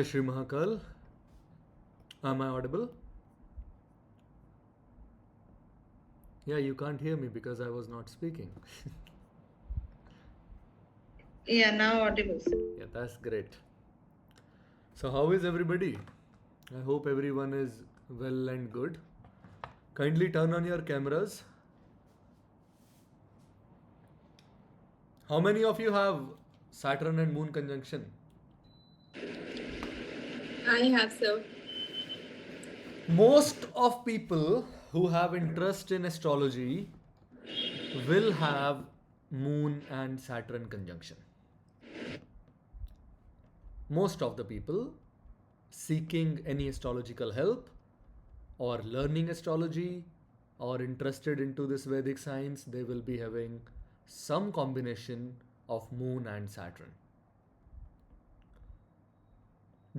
Shri Mahakal, am I audible? Yeah, you can't hear me because I was not speaking. Yeah, now audible. Yeah, that's great. So, how is everybody? I hope everyone is well and good. Kindly turn on your cameras. How many of you have Saturn and Moon conjunction? I have so. Most of people who have interest in astrology will have Moon and Saturn conjunction. Most of the people seeking any astrological help or learning astrology or interested into this Vedic science, they will be having some combination of Moon and Saturn.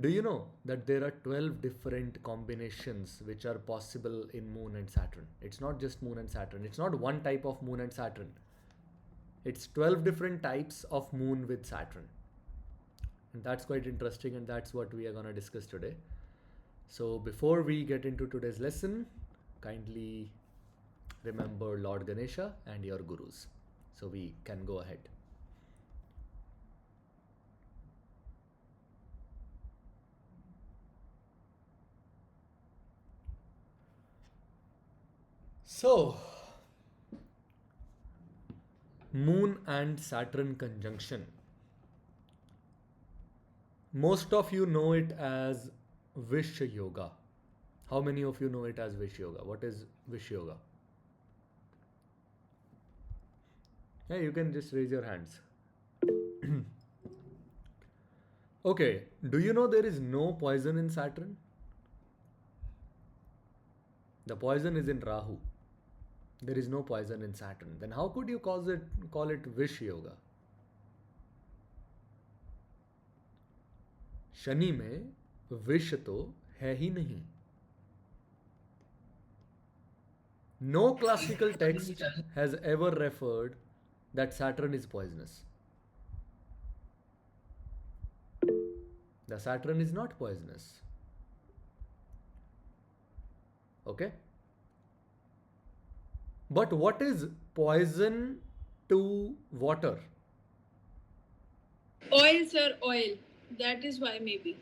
Do you know that there are 12 different combinations which are possible in Moon and Saturn? It's not just Moon and Saturn, it's not one type of Moon and Saturn. It's 12 different types of Moon with Saturn. And that's quite interesting, and that's what we are going to discuss today. So, before we get into today's lesson, kindly remember Lord Ganesha and your gurus. So, we can go ahead. So, Moon and Saturn conjunction. Most of you know it as Vish Yoga. How many of you know it as Vish Yoga? What is Vish Yoga? Yeah, you can just raise your hands. Okay, do you know there is no poison in Saturn? The poison is in Rahu. There is no poison in Saturn. Then how could you call it Vish Yoga? Shani में विष तो है ही नहीं. No classical text has ever referred that Saturn is poisonous. The Saturn is not poisonous. Okay? But what is poison to water? Oil, sir, oil. That is why maybe.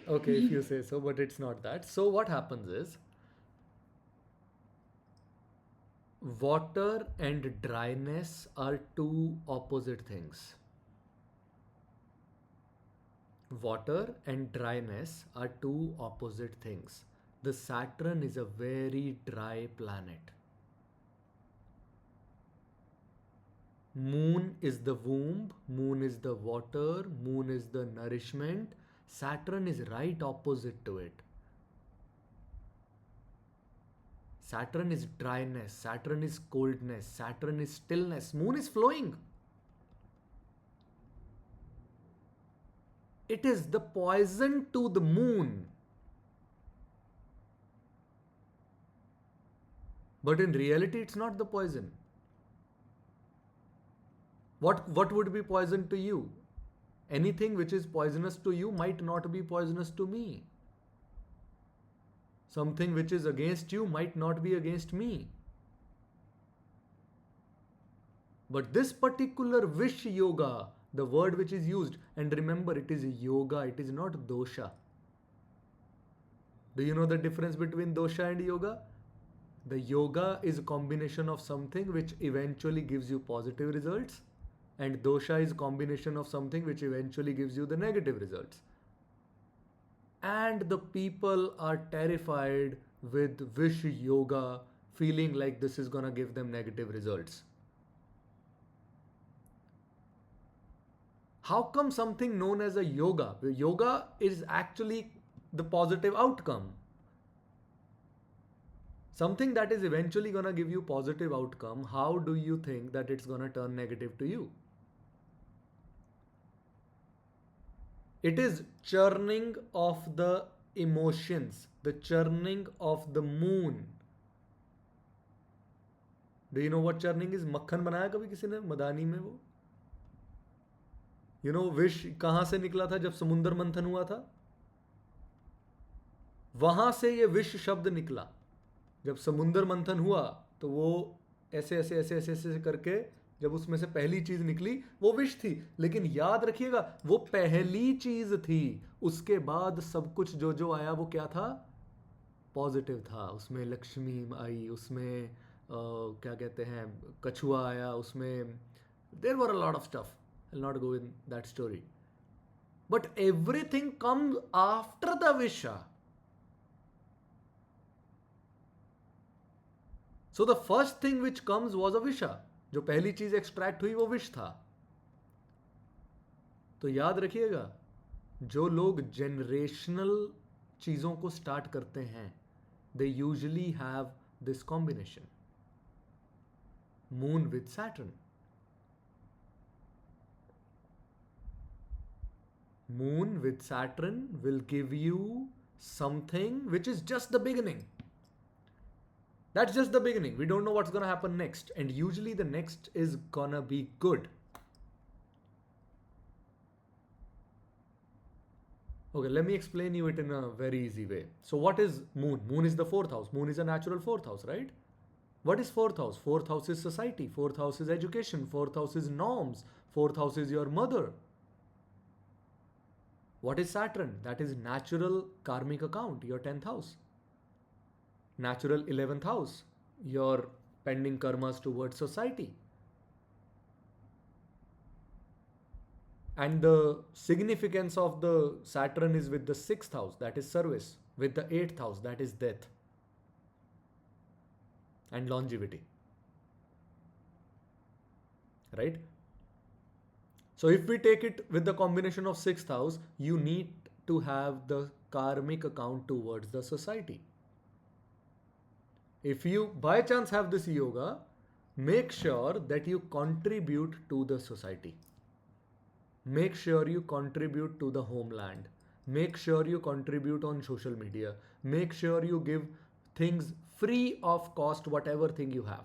Okay, if you say so, but it's not that. So, what happens is water and dryness are two opposite things. Water and dryness are two opposite things. The Saturn is a very dry planet. Moon is the womb, Moon is the water, Moon is the nourishment. Saturn is right opposite to it. Saturn is dryness, Saturn is coldness, Saturn is stillness. Moon is flowing. It is the poison to the moon. But in reality, it's not the poison. What would be poison to you? Anything which is poisonous to you might not be poisonous to me. Something which is against you might not be against me. But this particular Vish Yoga, the word which is used, and remember it is yoga, it is not dosha. Do you know the difference between dosha and yoga? The yoga is a combination of something which eventually gives you positive results, and dosha is a combination of something which eventually gives you the negative results. And the people are terrified with Vish Yoga, feeling like this is gonna give them negative results. How come something known as a yoga? Yoga is actually the positive outcome. Something that is eventually going to give you positive outcome, how do you think that it's going to turn negative to you? It is churning of the emotions, the churning of the moon. Do you know what churning is? मक्खन बनाया कभी किसी ने मदानी में वो? विष कहां से निकला था जब समुद्र मंथन हुआ था? वहां से ये विष शब्द निकला। जब समुद्र मंथन हुआ तो वो ऐसे ऐसे ऐसे ऐसे ऐसे करके जब उसमें से पहली चीज निकली वो विष थी। लेकिन याद रखिएगा वो पहली चीज थी, उसके बाद सब कुछ जो जो आया वो क्या था? पॉजिटिव था। उसमें लक्ष्मी आई, उसमें क्या कहते हैं, कछुआ आया, उसमें there were a lot of stuff. I not go in that story, but everything comes after the visha. So the first thing which comes was a visha. जो पहली चीज एक्सट्रैक्ट हुई वो विश था. तो याद रखिएगा, जो लोग जनरेशनल चीजों को स्टार्ट करते हैं, they usually have this combination, moon with Saturn. Moon with Saturn will give you something which is just the beginning. That's just the beginning. We don't know what's gonna happen next, and usually the next is gonna be good. Okay, let me explain you it in a very easy way. So what is moon? Moon is the fourth house. Moon is a natural fourth house, right? What is fourth house? Fourth house is society. Fourth house is education. Fourth house is norms. Fourth house is your mother. What is Saturn? That is natural karmic account, your 10th house. Natural 11th house, your pending karmas towards society. And the significance of the Saturn is with the 6th house, that is service, with the 8th house, that is death and longevity. Right? So if we take it with the combination of 6th house, you need to have the karmic account towards the society. If you by chance have this yoga, make sure that you contribute to the society. Make sure you contribute to the homeland. Make sure you contribute on social media. Make sure you give things free of cost, whatever thing you have.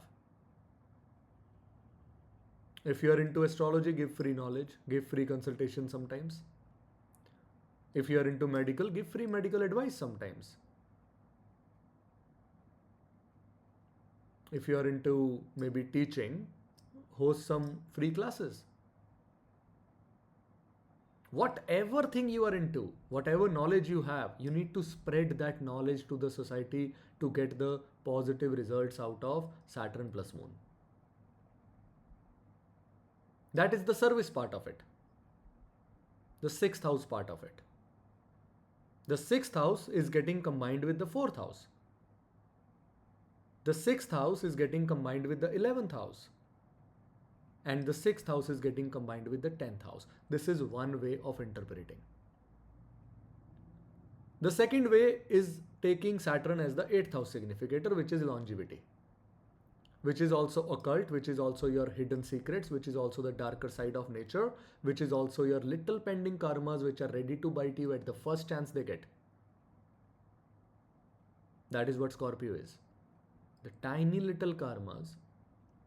If you are into astrology, give free knowledge, give free consultation sometimes. If you are into medical, give free medical advice sometimes. If you are into maybe teaching, host some free classes. Whatever thing you are into, whatever knowledge you have, you need to spread that knowledge to the society to get the positive results out of Saturn plus Moon. That is the service part of it. The 6th house part of it. The 6th house is getting combined with the 4th house. The 6th house is getting combined with the 11th house. And the 6th house is getting combined with the 10th house. This is one way of interpreting. The second way is taking Saturn as the 8th house significator, which is longevity, which is also occult, which is also your hidden secrets, which is also the darker side of nature, which is also your little pending karmas which are ready to bite you at the first chance they get. That is what Scorpio is. The tiny little karmas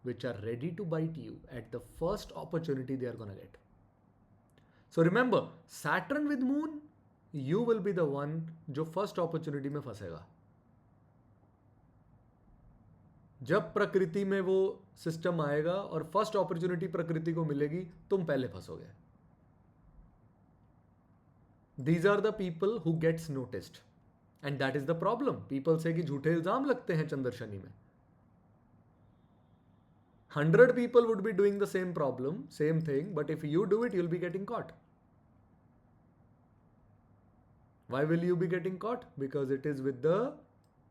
which are ready to bite you at the first opportunity they are gonna get. So remember, Saturn with Moon, you will be the one जो first opportunity में फंसेगा. जब प्रकृति में वो system आएगा और first opportunity प्रकृति को मिलेगी, तुम पहले फंसोगे. These are the people who gets noticed, and that is the problem. People say कि झूठे इल्जाम लगते हैं चंद्र शनि में. 100 people would be doing the same problem, same thing, but if you do it, you'll be getting caught. Why will you be getting caught? Because it is with the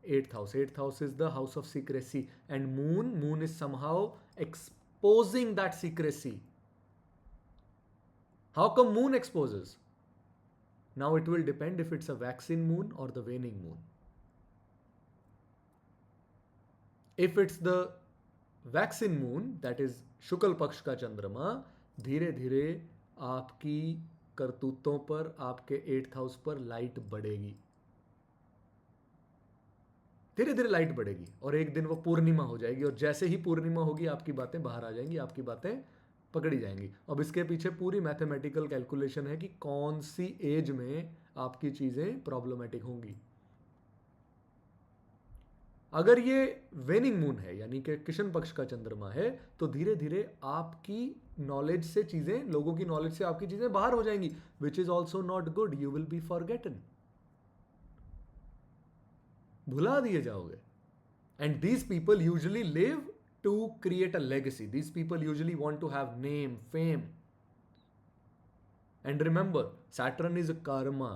8th house. 8th house is the house of secrecy, and moon is somehow exposing that secrecy. How come moon exposes? Now it will depend if it's a waxing moon or the waning moon. If it's the waxing moon, that is शुक्ल पक्ष का चंद्रमा, धीरे धीरे आपकी करतूतों पर, आपके 8th house पर लाइट बढ़ेगी. धीरे धीरे लाइट बढ़ेगी और एक दिन वो पूर्णिमा हो जाएगी, और जैसे ही पूर्णिमा होगी आपकी बातें बाहर आ जाएंगी, आपकी बातें पकड़ी जाएंगी। अब इसके पीछे पूरी मैथमेटिकल कैलकुलेशन है कि कौन सी एज में आपकी चीज़ें प्रॉब्लमेटिक होंगी। अगर ये वेनिंग मून है यानी कि कृष्ण पक्ष का चंद्रमा है, तो धीरे धीरे आपकी नॉलेज से चीज़ें, लोगों की नॉलेज से आपकी चीज़ें बाहर हो जाएंगी, which is also not good. You will be forgotten, भुला दिए जाओगे। And these people usually live to create a legacy. These people usually want to have name, fame. And remember, Saturn is karma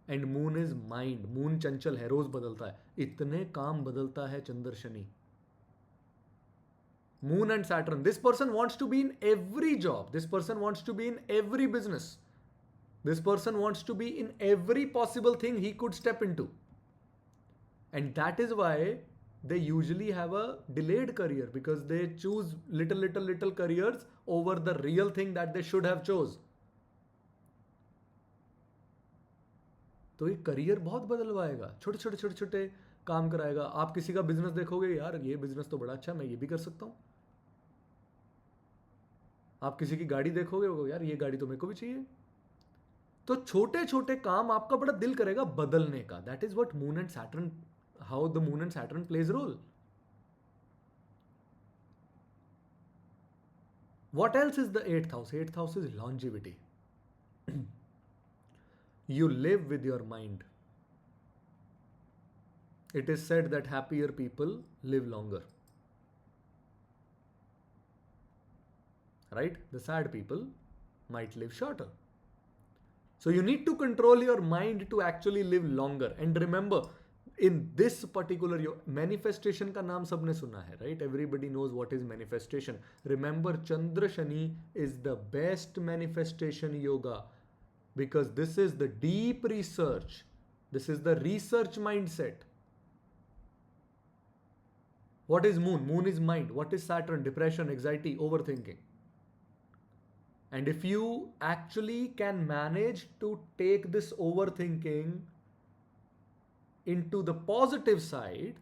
and moon is mind. Moon चंचल है, रोज बदलता है, इतने काम बदलता है चंद्र Shani. Moon and Saturn, this person wants to be in every job, this person wants to be in every business, this person wants to be in every possible thing he could step into. And that is why they usually have a delayed career, because they choose little careers over the real thing that they should have chose. तो ये career बहुत बदलवाएगा, छोटे छोटे काम कराएगा। आप किसी का बिजनेस देखोगे, यार ये बिजनेस तो बड़ा अच्छा, मैं ये भी कर सकता हूं। आप किसी की गाड़ी देखोगे, यार ये गाड़ी तो मेरे को भी चाहिए। तो छोटे छोटे काम आपका बड़ा दिल करेगा बदलने का। That is what moon and Saturn, how the moon and Saturn plays role. What else is the 8th house? 8th house is longevity. You live with your mind. It is said that happier people live longer. Right? The sad people might live shorter. So you need to control your mind to actually live longer. And remember, in this particular manifestation का नाम सबने सुना है, right? Everybody knows what is manifestation. Remember, Chandra Shani is the best manifestation yoga, because this is the deep research. This is the research mindset. What is moon? Moon is mind. What is Saturn? Depression, anxiety, overthinking. And if you actually can manage to take this overthinking into the positive side,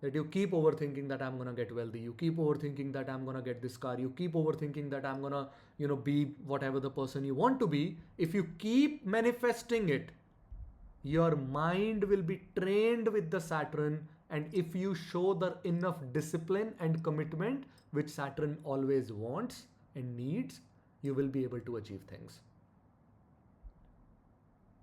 that you keep overthinking that I'm gonna get wealthy, you keep overthinking that I'm gonna get this car, you keep overthinking that I'm gonna, be whatever the person you want to be. If you keep manifesting it, your mind will be trained with the Saturn, and if you show the enough discipline and commitment, which Saturn always wants and needs, you will be able to achieve things.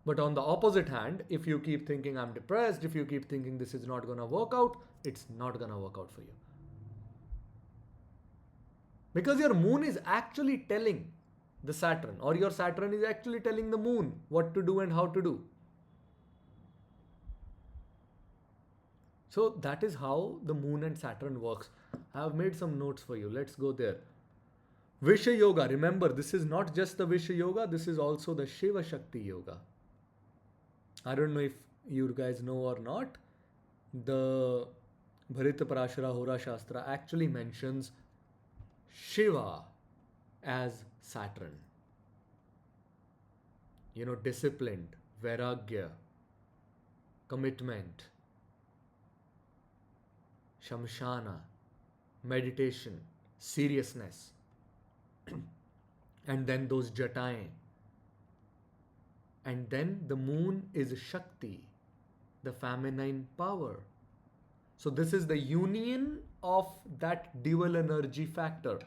But on the opposite hand, if you keep thinking I'm depressed, if you keep thinking this is not going to work out, it's not going to work out for you. Because your moon is actually telling the Saturn, or your Saturn is actually telling the moon what to do and how to do. So that is how the moon and Saturn works. I have made some notes for you. Let's go there. Visha Yoga. Remember, this is not just the Visha Yoga, this is also the Shiva Shakti Yoga. I don't know if you guys know or not, the Bharita Parashara Hora Shastra actually mentions Shiva as Saturn. Disciplined, vairagya, commitment, shamshana, meditation, seriousness, and then those jataएं. And then the moon is Shakti, the feminine power. So this is the union of that dual energy factor.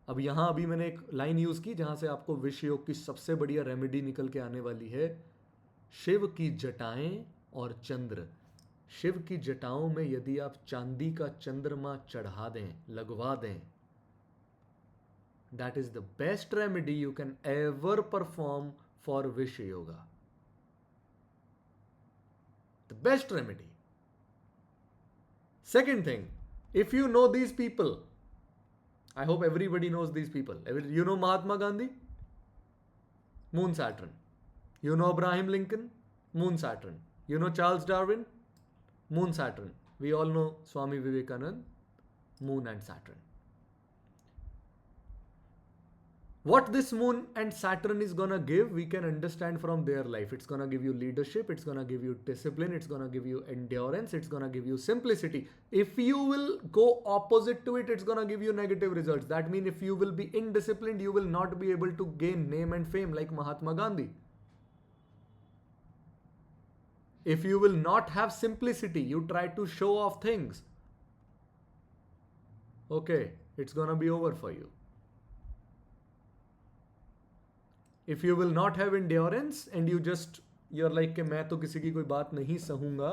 अब यहाँ अभी मैंने एक line use की जहाँ से आपको विश्व योग की सबसे बढ़िया रेमेडी निकल के आने वाली है। शिव की जटाएं और चंद्र। शिव की जटाओं में यदि आप चांदी का चंद्रमा चढ़ा दें, लगवा दें, that is the best remedy you can ever perform for Visha Yoga. The best remedy. Second thing, if you know these people, I hope everybody knows these people. You know Mahatma Gandhi? Moon Saturn. You know Abraham Lincoln? Moon Saturn. You know Charles Darwin? Moon Saturn. We all know Swami Vivekanand? Moon and Saturn. What this moon and Saturn is gonna give, we can understand from their life. It's gonna give you leadership, it's gonna give you discipline, it's gonna give you endurance, it's gonna give you simplicity. If you will go opposite to it, it's gonna give you negative results. That means if you will be indisciplined, you will not be able to gain name and fame like Mahatma Gandhi. If you will not have simplicity, you try to show off things, okay, it's gonna be over for you. If you will not have endurance and you're like कि मैं तो किसी की कोई बात नहीं सहूँगा,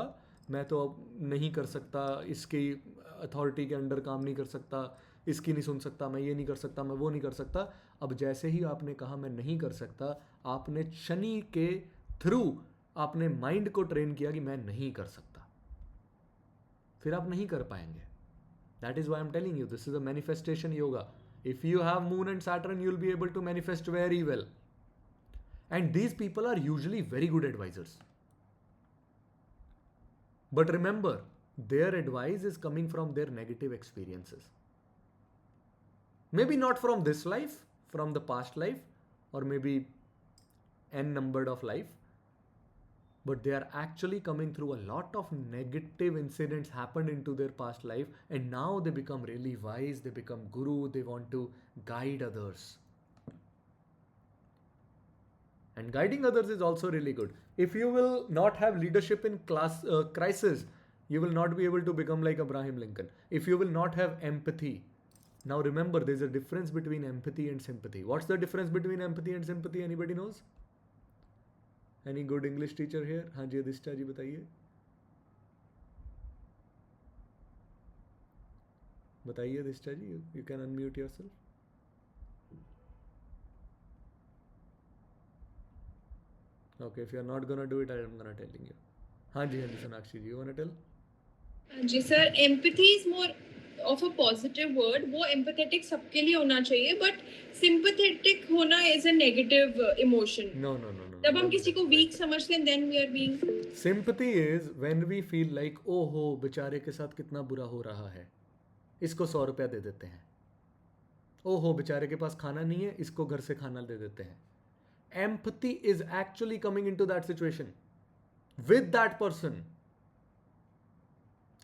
मैं तो अब नहीं कर सकता, इसकी अथॉरिटी के अंडर काम नहीं कर सकता, इसकी नहीं सुन सकता, मैं ये नहीं कर सकता, मैं वो नहीं कर सकता. अब जैसे ही आपने कहा मैं नहीं कर सकता, आपने शनि के थ्रू आपने माइंड को ट्रेन किया कि मैं नहीं कर सकता, फिर आप नहीं कर पाएंगे. That is why I'm telling you, this is a manifestation yoga. If you have moon and Saturn, you'll be able to manifest very well. And these people are usually very good advisors. But remember, their advice is coming from their negative experiences. Maybe not from this life, from the past life, or maybe n numbered of life. But they are actually coming through a lot of negative incidents happened into their past life, and now they become really wise, they become guru, they want to guide others. And guiding others is also really good. If you will not have leadership in crisis, you will not be able to become like Abraham Lincoln. If you will not have empathy, now remember, there's a difference between empathy and sympathy. What's the difference between empathy and sympathy? Anybody knows? Any good English teacher here? हाँ जी अधिष्ठा जी बताइए. बताइए अधिष्ठा जी, you can unmute yourself. Okay, if you are not gonna do it, I am gonna telling you. हाँ जी Sonakshi ji, you wanna tell? जी sir, empathy is more of a positive word. वो empathetic सबके लिए होना चाहिए, but sympathetic होना is a negative emotion. No. जब हम किसी को weak समझते हैं, then we are being. Sympathy is when we feel like, oh हो बेचारे के साथ कितना बुरा हो रहा है, इसको 100 रुपया दे देते हैं. oh हो बेचारे के पास खाना नहीं है, इसको घर से खाना दे देते हैं. Empathy is actually coming into that situation with that person.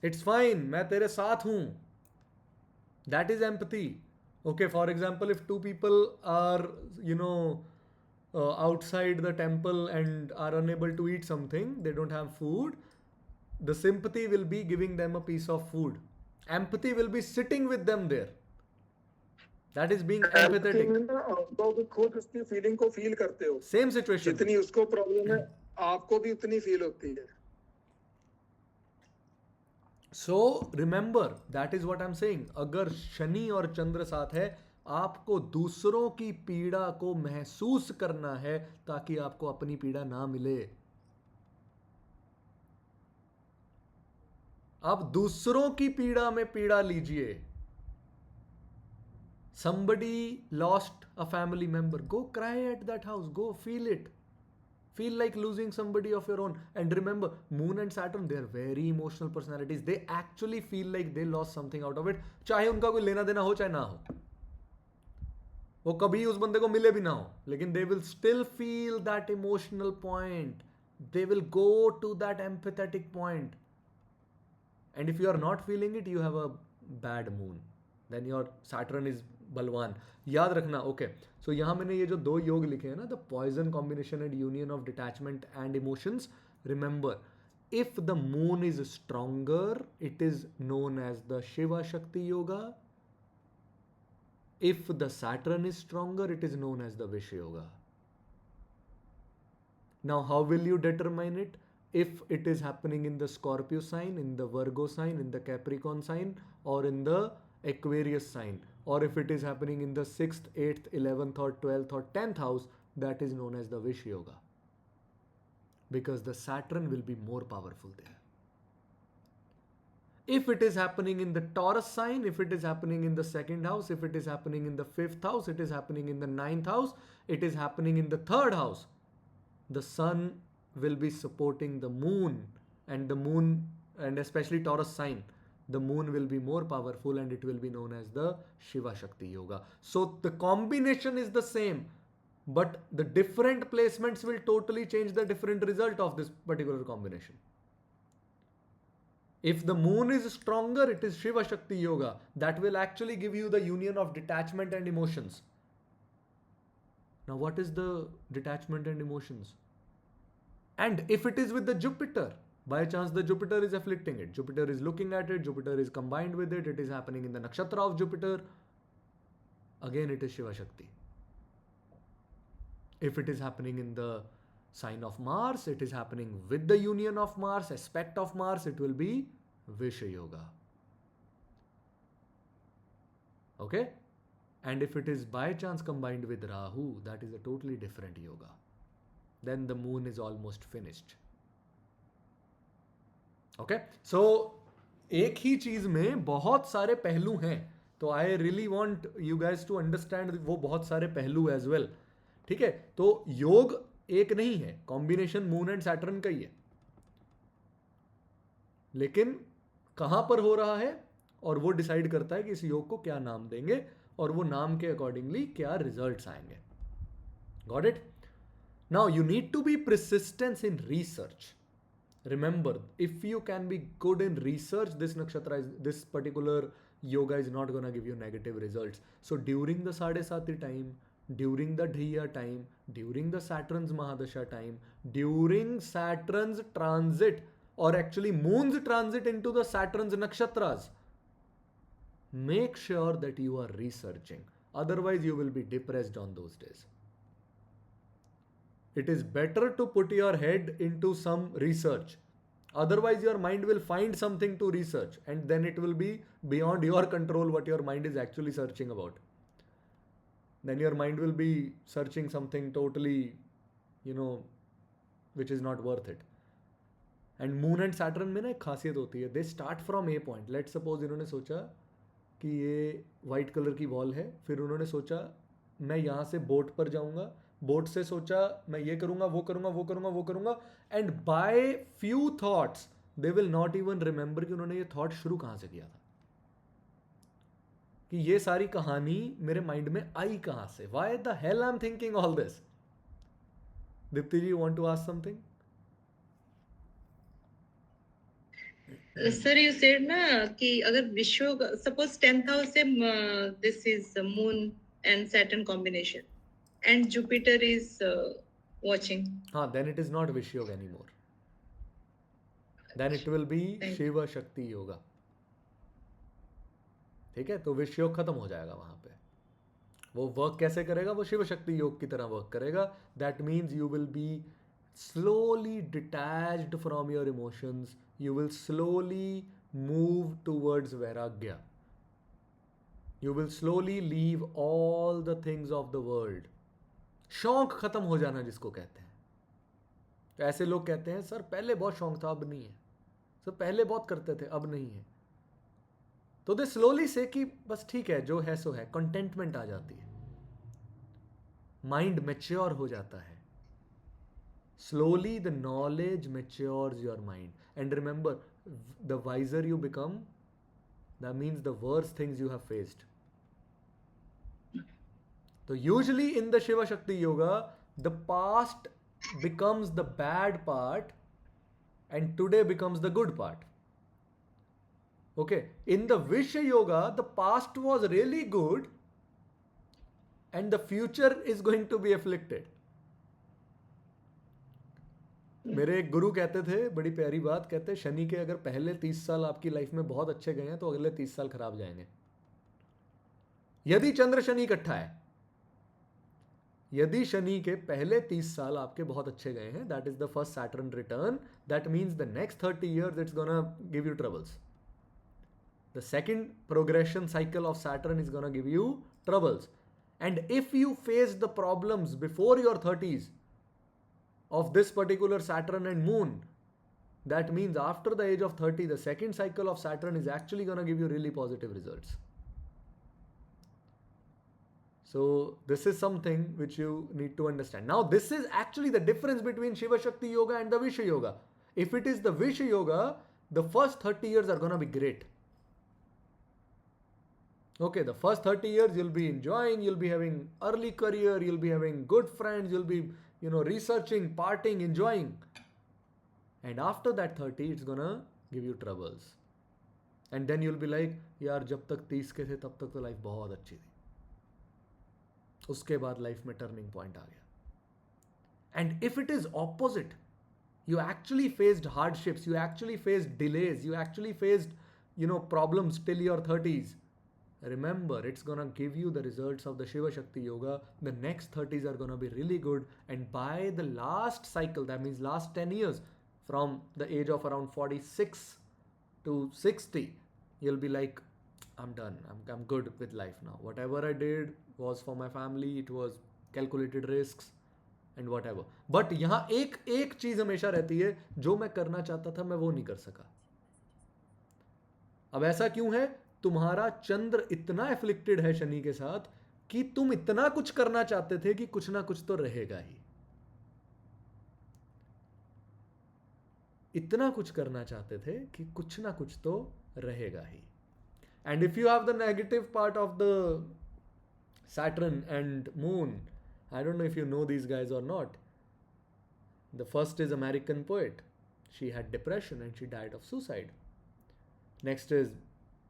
It's fine, मैं तेरे साथ हूं. That is empathy. Okay, for example, if two people are, outside the temple and are unable to eat something, they don't have food, the sympathy will be giving them a piece of food. Empathy will be sitting with them there. That is being empathetic. आप खुद उसकी feeling को feel करते हो. Same situation. जितनी उसको problem है, आपको भी उतनी फील होती है. So remember, that is what I'm saying. अगर शनि और चंद्र साथ है, आपको दूसरों की पीड़ा को महसूस करना है ताकि आपको अपनी पीड़ा ना मिले. आप दूसरों की पीड़ा में पीड़ा लीजिए. Somebody lost a family member, go cry at that house, go feel it. Feel like losing somebody of your own. And remember, Moon and Saturn, they are very emotional personalities. They actually feel like they lost something out of it. चाहे उनका कोई लेना देना हो चाहे ना हो, वो कभी उस बंदे को मिले भी ना हो, लेकिन they will still feel that emotional point. They will go to that empathetic point. And if you are not feeling it, you have a bad moon. Then your Saturn is बलवान. याद रखना. ओके, सो यहां मैंने ये जो 2 योग लिखे हैं ना, the poison combination and union of detachment and emotions. Remember, if the moon is stronger, it is known as the Shiva Shakti yoga. If the Saturn is stronger, it is known as the vish yoga. Now, how will you determine it? If it is happening in the Scorpio sign, in the Virgo sign, in the Capricorn sign, or in the Aquarius sign, or if it is happening in the 6th, 8th, 11th, or 12th, or 10th house, that is known as the Vish Yoga. Because the Saturn will be more powerful there. If it is happening in the Taurus sign, if it is happening in the 2nd house, if it is happening in the 5th house, it is happening in the 9th house, it is happening in the 3rd house, the Sun will be supporting the Moon, and the Moon, and especially Taurus sign, the moon will be more powerful and it will be known as the Shiva Shakti Yoga. So the combination is the same, but the different placements will totally change the different result of this particular combination. If the moon is stronger, it is Shiva Shakti Yoga. That will actually give you the union of detachment and emotions. Now, what is the detachment and emotions? And if it is with the Jupiter, by chance the Jupiter is afflicting it, Jupiter is looking at it, Jupiter is combined with it is happening in the nakshatra of Jupiter, again it is Shiva Shakti. If it is happening in the sign of Mars, it is happening with the union of Mars, aspect of Mars, it will be Visha Yoga. Okay? And if it is by chance combined with Rahu, that is a totally different yoga. Then the moon is almost finished. Okay? So, एक ही चीज में बहुत सारे पहलू हैं. तो I really want you guys to understand वो बहुत सारे पहलू as well. ठीक है? तो योग एक नहीं है, कॉम्बिनेशन मून एंड सैटर्न का ही है. लेकिन कहां पर हो रहा है और वो डिसाइड करता है कि इस योग को क्या नाम देंगे और वो नाम के अकॉर्डिंगली क्या रिजल्ट्स आएंगे. Got it? Now you need to be persistence in research. Remember, if you can be good in research, this particular yoga is not gonna give you negative results. So during the Sadesati time, during the Dhiya time, during the Saturn's Mahadasha time, during Saturn's transit, or actually Moon's transit into the Saturn's nakshatras, make sure that you are researching. Otherwise, you will be depressed on those days. It is better to put your head into some research. Otherwise, your mind will find something to research and then it will be beyond your control what your mind is actually searching about. Then your mind will be searching something totally, which is not worth it. And Moon and Saturn में ना एक खासियत होती है. They start from A point. Let's suppose इन्होंने सोचा कि ये वाइट कलर की वॉल है, फिर उन्होंने सोचा मैं यहाँ से बोट पर जाऊँगा, बोट से सोचा मैं ये करूँगा, वो करूँगा, वो करूँगा, वो करूँगा, and by few thoughts they will not even remember कि उन्होंने ये थॉट शुरू कहाँ से किया था, कि ये सारी कहानी मेरे माइंड में आई कहाँ से. Why the hell I am thinking all this? Deepti ji, you want to ask something? Sir you said ना कि अगर विश्व सपोज 10th हाउस से this is moon and Saturn combination and Jupiter is watching, हाँ, then it is not Vish Yoga anymore. Then it will be Shiva Shakti Yoga. ठीक है? तो विश्व योग खत्म हो जाएगा वहां पे. वो वर्क कैसे करेगा? वो शिव शक्ति योग की तरह वर्क करेगा. That means you will be slowly detached from your emotions. You will slowly move towards vairagya. You will slowly leave all the things of the world. शौक खत्म हो जाना जिसको कहते हैं. तो ऐसे लोग कहते हैं सर पहले बहुत शौक था अब नहीं है, सर पहले बहुत करते थे अब नहीं है. तो दे स्लोली से कि बस ठीक है जो है सो है, कंटेंटमेंट आ जाती है, माइंड मैच्योर हो जाता है. Slowly the knowledge matures your mind. And remember, the wiser you become, that means the worse things you have faced. So usually in the Shiva Shakti Yoga, the past becomes the bad part and today becomes the good part. Okay, in the Visha Yoga, the past was really good and the future is going to be afflicted. मेरे एक गुरु कहते थे बड़ी प्यारी बात, कहते शनि के अगर पहले 30 साल आपकी लाइफ में बहुत अच्छे गए हैं तो अगले 30 साल खराब जाएंगे. यदि चंद्र शनि इकट्ठा है, यदि शनि के पहले 30 साल आपके बहुत अच्छे गए हैं, that is the first Saturn return, that means the next 30 years it's gonna give you troubles. The second progression cycle of Saturn is gonna give you troubles. And if you face the problems before your 30s of this particular Saturn and Moon, that means after the age of 30, the second cycle of Saturn is actually going to give you really positive results. So this is something which you need to understand. Now this is actually the difference between Shiva Shakti Yoga and the Visha Yoga. If it is the Visha Yoga, the first 30 years are going to be great. Okay, the first 30 years you'll be enjoying, you'll be having early career, you'll be having good friends, you'll be, researching, partying, enjoying. And after that 30, it's gonna give you troubles. And then you'll be like, यार जब तक 30 के थे तब तक तो life बहुत अच्छी थी, उसके बाद लाइफ में टर्निंग पॉइंट आ गया. And if it is opposite, you actually faced hardships, you actually faced delays, you actually faced, problems till your 30s. Remember, it's gonna give you the results of the Shiva Shakti Yoga. The next 30s are gonna be really good. And by the last cycle, that means last 10 years, from the age of around 46 to 60, you'll be like, I'm done. I'm good with life now. Whatever I did was for my family. It was calculated risks and whatever. But यहाँ एक चीज हमेशा रहती है, जो मैं करना चाहता था मैं वो नहीं कर सका. अब ऐसा क्यों है? तुम्हारा चंद्र इतना एफ्लिक्टेड है शनि के साथ कि तुम इतना कुछ करना चाहते थे कि कुछ ना कुछ तो रहेगा ही. इतना कुछ करना चाहते थे कि कुछ ना कुछ तो रहेगा ही. And if you have the negative part of the Saturn and Moon, I don't know if you know these guys or not. The first is American poet. She had depression and she died of suicide. Next is,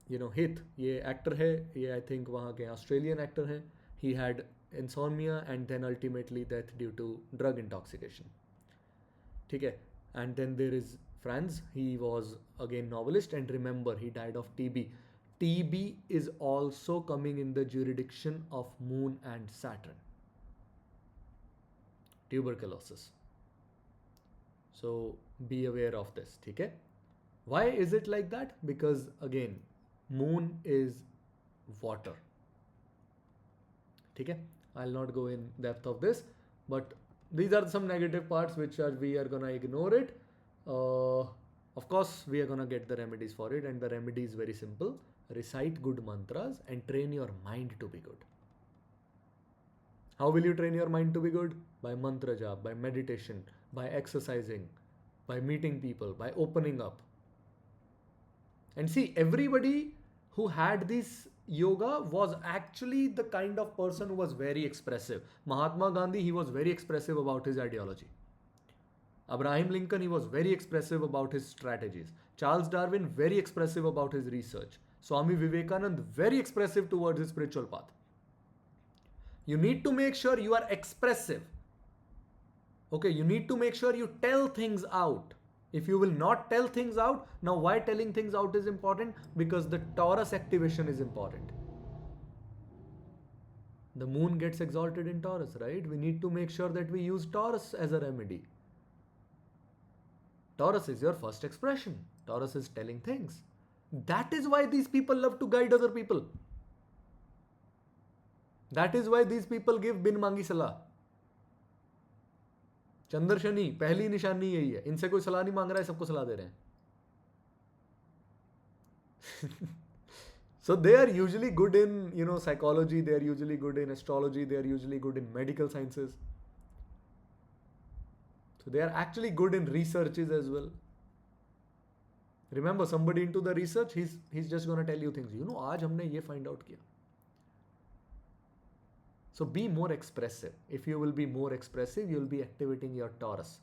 Hit. ये actor है, ये I think वहाँ के Australian actor हैं. He had insomnia and then ultimately death due to drug intoxication. ठीक है. And then there is Franz. He was again novelist, and remember he died of TB. TB is also coming in the jurisdiction of Moon and Saturn. Tuberculosis. So be aware of this. ठीक है. Why is it like that? Because again, Moon is water. ठीक है. I'll not go in depth of this, but these are some negative parts which we are gonna ignore it. Of course, we are gonna get the remedies for it, and the remedy is very simple. Recite good mantras and train your mind to be good. How will you train your mind to be good? By mantra jap, by meditation, by exercising, by meeting people, by opening up. And see, everybody who had this yoga was actually the kind of person who was very expressive. Mahatma Gandhi, he was very expressive about his ideology. Abraham Lincoln, he was very expressive about his strategies. Charles Darwin, very expressive about his research. Swami Vivekanand, very expressive towards his spiritual path. You need to make sure you are expressive. Okay, you need to make sure you tell things out. If you will not tell things out, now why telling things out is important? Because the Taurus activation is important. The moon gets exalted in Taurus, right? We need to make sure that we use Taurus as a remedy. Taurus is your first expression. Taurus is telling things. That is why these people love to guide other people. That is why these people give bin मांगी सलाह. चंद्र शनि पहली निशानी यही है. इनसे कोई सलाह नहीं मांग रहा है, सबको सलाह दे रहे हैं. So they are usually good in, psychology. They are usually good in astrology. They are usually good in medical sciences. So they are actually good in researches as well. Remember, somebody into the research, he's just going to tell you things. आज हमने ये find out किया. So be more expressive. If you will be more expressive, you will be activating your Taurus.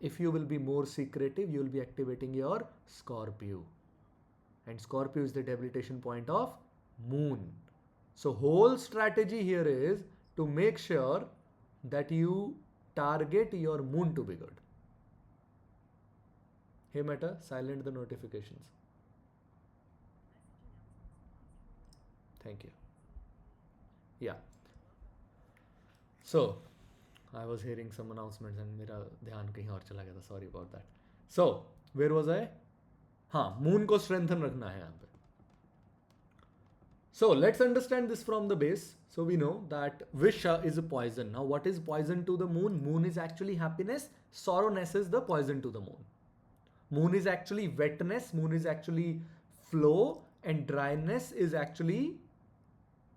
If you will be more secretive, you will be activating your Scorpio. And Scorpio is the debilitation point of Moon. So whole strategy here is to make sure that you target your Moon to be good. Hey Meta, silent the notifications. Thank you. Yeah. So, I was hearing some announcements and मेरा ध्यान कहीं और चला गया था. Sorry about that. So, where was I? हाँ, Moon को strengthen रखना है यहाँ पे. So, let's understand this from the base. So, we know that Visha is a poison. Now, what is poison to the Moon? Moon is actually happiness. Sorrowness is the poison to the Moon. Moon is actually wetness. Moon is actually flow. And dryness is actually,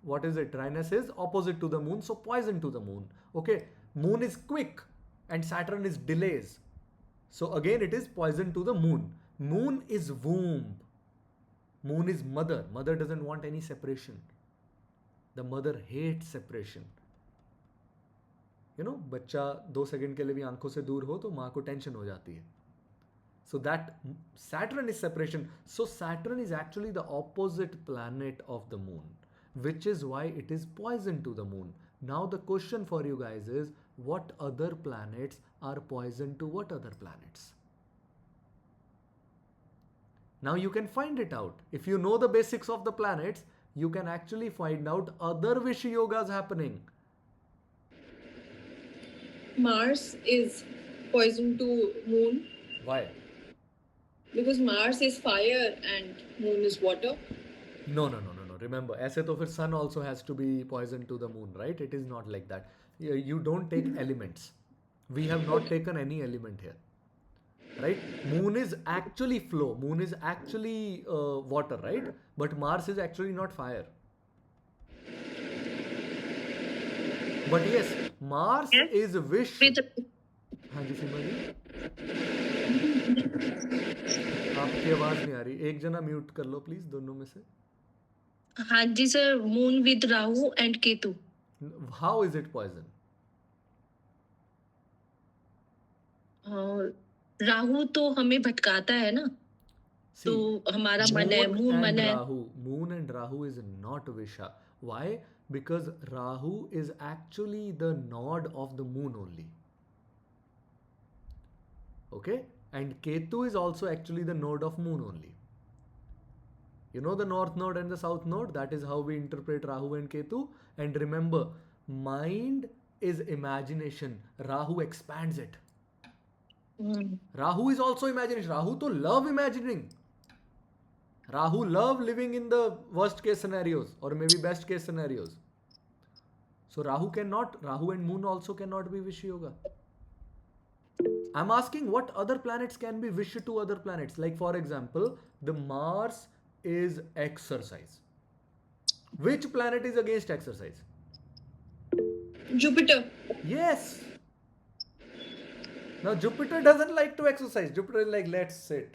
what is it? Dryness is opposite to the Moon. So, poison to the Moon. Okay. Moon is quick and Saturn is delays. So, again, it is poison to the Moon. Moon is womb. Moon is mother. Mother doesn't want any separation. The mother hates separation. बच्चा 2 second के लिए भी आंखों से दूर हो तो माँ को टेंशन हो जाती है. So that Saturn is separation. So Saturn is actually the opposite planet of the moon, which is why it is poison to the moon. Now the question for you guys is, what other planets are poison to what other planets? Now you can find it out. If you know the basics of the planets, you can actually find out other wish yogas happening. Mars is poison to moon Why? because Mars is fire and moon is water. No. Remember, ऐसे तो फिर sun also has to be poison to the moon, right? It is not like that. You don't take elements. We have not taken any element here, right? Moon is actually flow. Moon is actually water, right? But Mars is actually not fire. But yes, Mars is wish. हाँ जी सीमा जी, आपकी आवाज नहीं आ रही. एक जना mute कर लो please, दोनों में से. हाँ जी sir, moon with Rahu and Ketu. How is it poison? Rahu तो हमें भटकाता है ना, तो हमारा मन है, मून मन है. Moon and Rahu is not Visha. Why? Because Rahu is actually the node of the moon only. Okay? And Ketu is also actually the node of moon only. You know the north node and the south node? That is how we interpret Rahu and Ketu. And remember, mind is imagination. Rahu expands it. Rahu is also imagination. Rahu to love imagining. Rahu love living in the worst case scenarios or maybe best case scenarios. So Rahu and moon also cannot be wish yoga. I'm asking what other planets can be wish to other planets. Like for example, the Mars is exercise. Which planet is against exercise? Jupiter. Yes. Now Jupiter doesn't like to exercise. Jupiter is like, let's sit.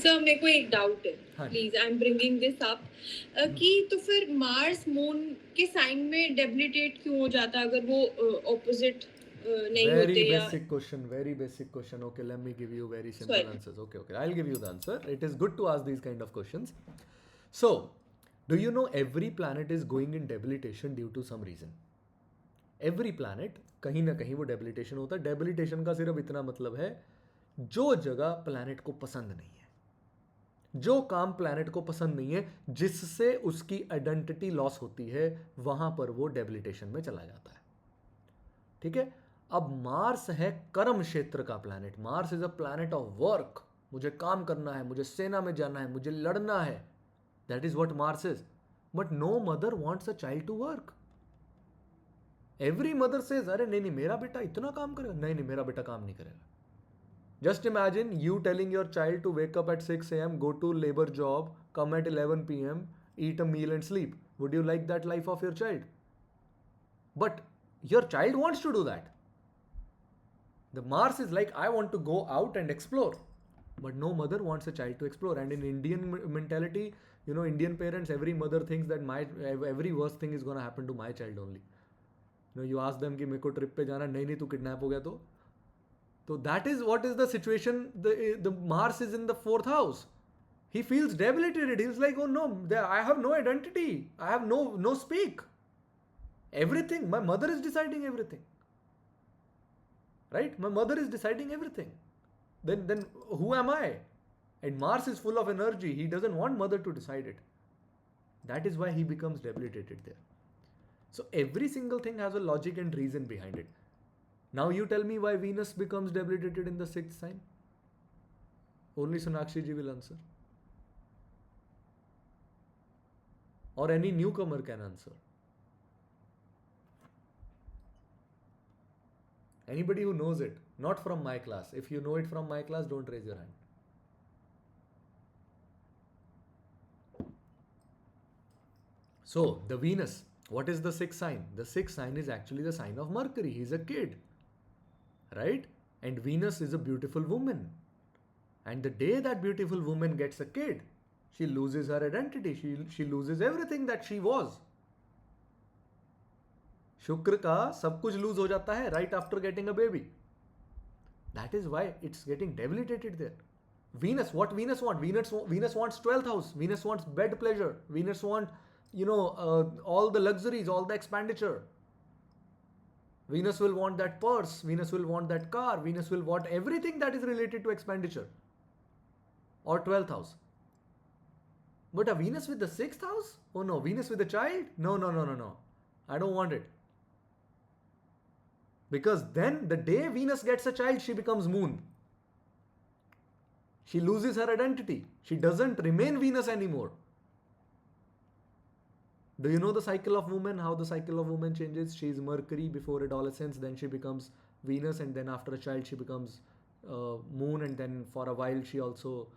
Sir मेरे को एक doubt है, हाँ. Please I am bringing this up कि तो फिर Mars moon के sign में डेबिलिटेट क्यों हो जाता अगर वो ऑपोजिट नहीं होते या? Very basic question. Okay, let me give you very simple answers. Okay, I'll give you the answer. It is good to ask these kind of questions. So, do you know every planet is going in debilitation due to some reason? Every planet कहीं ना कहीं वो debilitation होता है. Debilitation का सिर्फ इतना मतलब है, जो जगह प्लैनेट को पसंद नहीं है, जो काम प्लैनेट को पसंद नहीं है, जिससे उसकी आइडेंटिटी लॉस होती है, वहां पर वो डेबिलिटेशन में चला जाता है. ठीक है. अब मार्स है कर्म क्षेत्र का planet. Mars is a planet of work. मुझे काम करना है, मुझे सेना में जाना है, मुझे लड़ना है. That is what Mars is. But no mother wants a child to work. Every mother says, अरे नहीं मेरा बेटा इतना काम करेगा. नहीं मेरा बेटा काम नहीं करेगा. Just imagine you telling your child to wake up at 6 a.m., go to labor job, come at 11 p.m., eat a meal and sleep. Would you like that life of your child? But your child wants to do that. The Mars is like, I want to go out and explore. But no mother wants a child to explore. And in Indian mentality, Indian parents, every mother thinks that every worst thing is going to happen to my child only. You ask them कि मेरे को trip पे जाना, नहीं तू kidnap हो गया तो. So that is what is the situation. The Mars is in the 4th house. He feels debilitated. He's like, oh no, I have no identity. I have no speak. Everything. My mother is deciding everything. Right? My mother is deciding everything. Then who am I? And Mars is full of energy. He doesn't want mother to decide it. That is why he becomes debilitated there. So every single thing has a logic and reason behind it. Now you tell me why Venus becomes debilitated in the 6th sign. Only Sonakshi ji will answer. Or any newcomer can answer. Anybody who knows it, not from my class. If you know it from my class, don't raise your hand. So, the Venus, what is the 6th sign? The 6th sign is actually the sign of Mercury. He's a kid. Right? And Venus is a beautiful woman. And the day that beautiful woman gets a kid, She loses her identity. She loses everything that she was. शुक्र का सब कुछ loose हो जाता है right after getting a baby. That is why it's getting debilitated there. Venus, what Venus want? Venus wants 12th house. Venus wants bed pleasure. Venus want, all the luxuries, all the expenditure. Venus will want that purse. Venus will want that car. Venus will want everything that is related to expenditure. Or 12th house. But a Venus with the 6th house? Oh no, Venus with a child? No. I don't want it. Because then the day Venus gets a child, she becomes moon. She loses her identity. She doesn't remain Venus anymore. Do you know the cycle of woman? How the cycle of woman changes? She is Mercury before adolescence, then she becomes Venus, and then after a child she becomes moon, and then for a while she also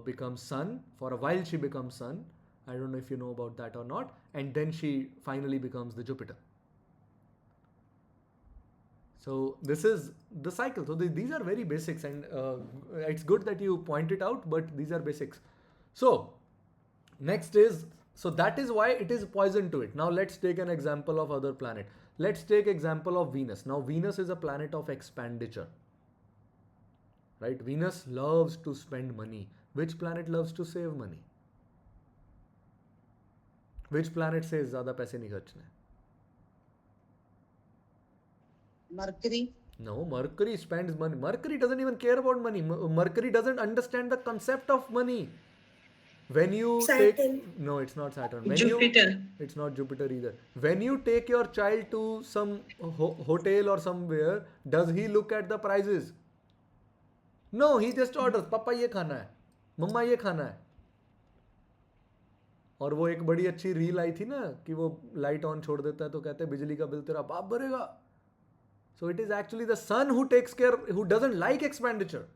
becomes sun. For a while she becomes sun. I don't know if you know about that or not. And then she finally becomes the Jupiter. So this is the cycle. So these are very basics, and it's good that you point it out, but these are basics. So next is, so that is why it is poison to it. Now let's take an example of other planet. Let's take example of Venus. Now Venus is a planet of expenditure. Right? Venus loves to spend money. Which planet loves to save money? Which planet says ज़्यादा पैसे नहीं खर्चने? Mercury. No, Mercury spends money. Mercury doesn't even care about money. Mercury doesn't understand the concept of money. When you Saturn. no, it's not Saturn. Jupiter. It's not Jupiter either. When you take your child to some hotel or somewhere, does he look at the prices? No, he just orders. पापा ये खाना है, मम्मा ये खाना है. और वो एक बड़ी अच्छी रील आई थी ना कि वो लाइट ऑन छोड़ देता है तो कहते हैं बिजली का बिल तेरा बाप भरेगा. So it is actually the sun who takes care, who doesn't like expenditure.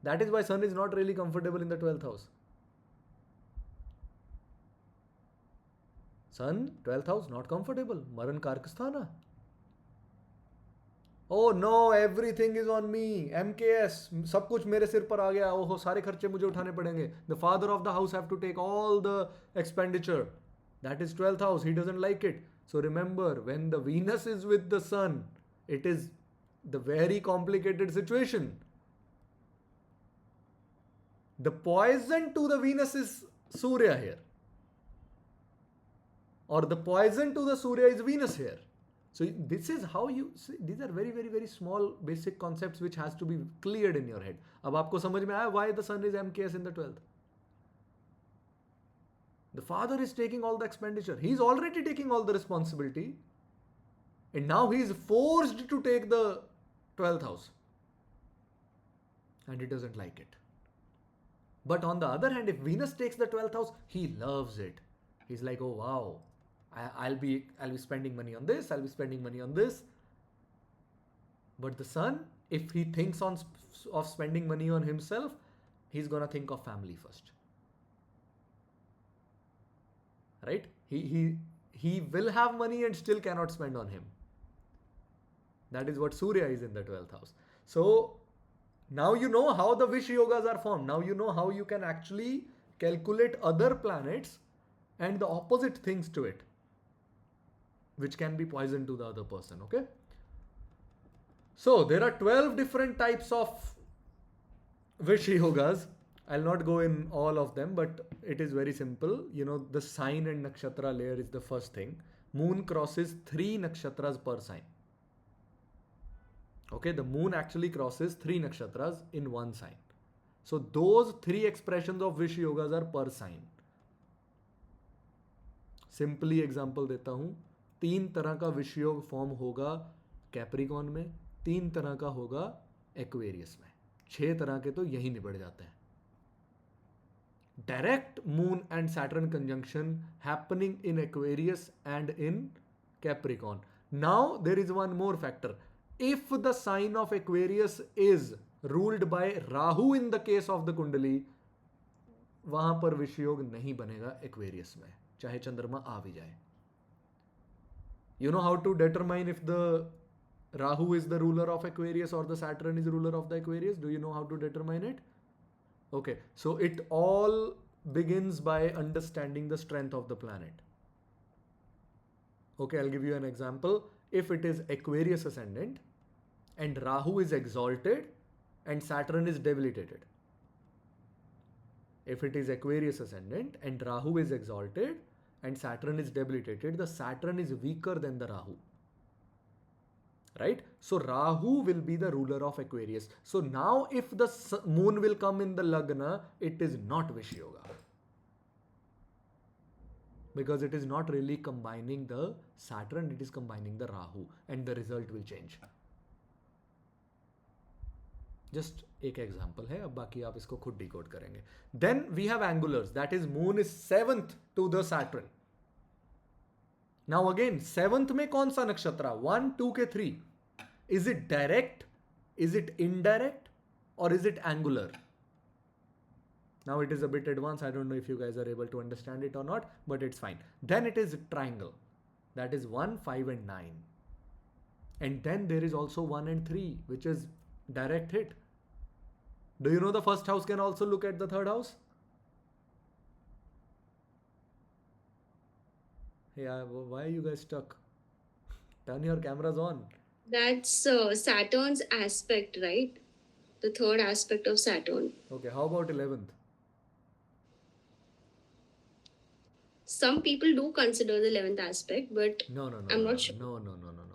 That is why sun is not really comfortable in the 12th house. Sun, 12th house, not comfortable. Maran Karkasthana. Oh no, everything is on me. MKS, सब कुछ मेरे सिर पर आ गया. ओहो, सारे खर्चे मुझे उठाने पड़ेंगे. The father of the house have to take all the expenditure. That is 12th house. He doesn't like it. So remember, when the Venus is with the sun, it is the very complicated situation. The poison to the Venus is Surya here. Or the poison to the Surya is Venus here. So this is how you see, these are very, very, very small basic concepts which has to be cleared in your head. अब आपको समझ में आया why the sun is MKS in the 12th? The father is taking all the expenditure. He is already taking all the responsibility. And now he is forced to take the 12th house. And he doesn't like it. But on the other hand, if Venus takes the 12th house, he loves it. He's like, oh wow, I'll be spending money on this, I'll be spending money on this. But the sun, if he thinks of spending money on himself, he's gonna think of family first. Right? He will have money and still cannot spend on him. That is what Surya is in the 12th house. So now you know how the Vish yogas are formed. Now you know how you can actually calculate other planets and the opposite things to it, which can be poison to the other person. Okay. So there are 12 different types of Vish yogas. I'll not go in all of them, but it is very simple. You know, the sign and nakshatra layer is the first thing. Moon crosses 3 nakshatras per sign. Okay, the moon actually crosses 3 nakshatras in one sign. So those 3 expressions of Vish yogas are per sign. Simply example देता हूँ. 3 तरह का विष योग form होगा Capricorn में, 3 तरह का होगा एक्वेरियस में, 6 तरह के तो यही निबट जाते हैं. Direct moon and Saturn conjunction happening in Aquarius and in Capricorn. Now there is one more factor. If the sign of Aquarius is ruled by Rahu in the case of the Kundali, वहां पर विष योग नहीं बनेगा Aquarius में, चाहे चंद्रमा आ भी जाए. You know how to determine if the Rahu is the ruler of Aquarius or the Saturn is the ruler of the Aquarius? Do you know how to determine it? Okay, so it all begins by understanding the strength of the planet. Okay, I'll give you an example. If it is Aquarius ascendant and Rahu is exalted and Saturn is debilitated. If it is Aquarius ascendant and Rahu is exalted and Saturn is debilitated, the Saturn is weaker than the Rahu. Right? So Rahu will be the ruler of Aquarius. So now if the moon will come in the Lagna, it is not Vish Yoga. Because it is not really combining the Saturn, it is combining the Rahu, and the result will change. Just एक example है, अब बाकी आप इसको खुद decode करेंगे. Then we have angulars, that is moon is 7th to the Saturn. Now again, 7th में कौन सा नक्षत्र? 1, 2 के 3. Is it direct? Is it indirect? Or is it angular? Now it is a bit advanced. I don't know if you guys are able to understand it or not, but it's fine. Then it is triangle. That is 1, 5 and 9. And then there is also 1 and 3, which is direct hit. Do you know the first house can also look at the third house? Yeah, why are you guys stuck? Turn your cameras on. That's Saturn's aspect, right? The third aspect of Saturn. Okay, how about 11th? Some people do consider the 11th aspect, but No. I'm not sure. No.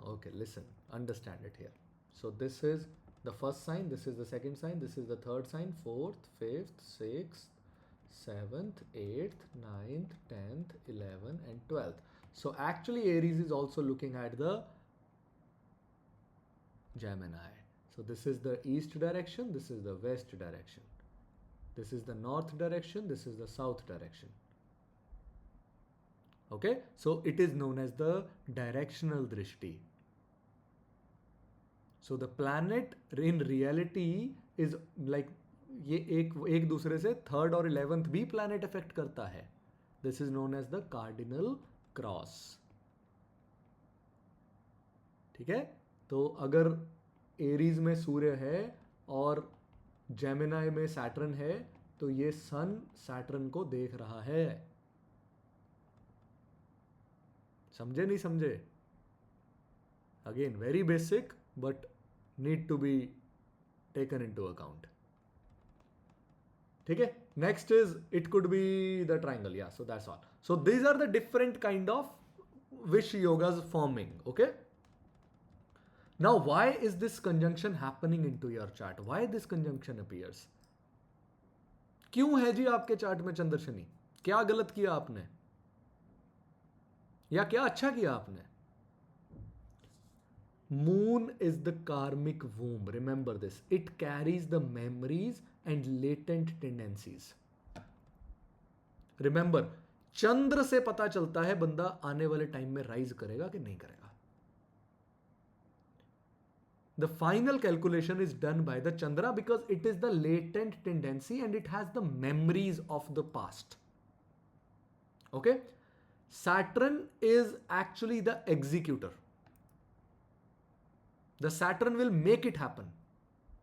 Okay, listen, understand it here. So this is the first sign, this is the second sign, this is the third sign, 4th, 5th, 6th, 7th, 8th, 9th, 10th, 11th and 12th. So actually Aries is also looking at the Gemini. So this is the east direction, this is the west direction. This is the north direction, this is the south direction. Okay, so it is known as the directional drishti. So the planet in reality is like ये एक दूसरे से third और 11th भी planet affect करता है. This is known as the cardinal cross. ठीक है, तो अगर एरीज में सूर्य है और जेमिनाई में सैटर्न है तो ये सन सैटर्न को देख रहा है. समझे नहीं समझे? Again very basic but need to be taken into account. ठीक है, next is it could be the triangle. या so that's all. So these are the different kind of vish yogas forming. Okay, now why is this conjunction happening into your chart? Why this conjunction appears? क्यों है जी आपके chart में चंद्र शनि? क्या गलत किया आपने या क्या अच्छा किया आपने? Moon is the karmic womb. Remember this. It carries the memories and latent tendencies. Remember, चंद्र से पता चलता है बंदा आने वाले टाइम में राइज करेगा कि नहीं करेगा. The final calculation is done by the Chandra because it is the latent tendency and it has the memories of the past. Okay? Saturn is actually the executor. The Saturn will make it happen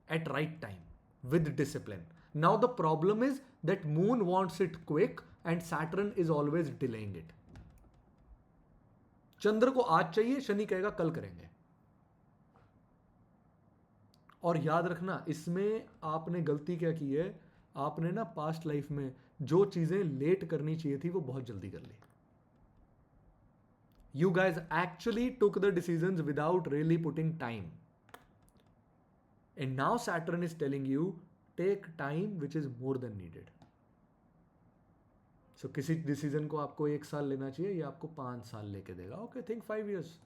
at right time with discipline. Now the problem is that Moon wants it quick and Saturn is always delaying it. चंद्र को आज चाहिए, शनि कहेगा कल करेंगे. और याद रखना, इसमें आपने गलती क्या की है, आपने ना पास्ट लाइफ में जो चीजें लेट करनी चाहिए थी वो बहुत जल्दी कर ली. You guys actually took the decisions without really putting time. And now Saturn is telling you, take time which is more than needed. So किसी डिसीजन को आपको 1 साल लेना चाहिए, ये आपको 5 साल लेके देगा. Okay, think 5 years.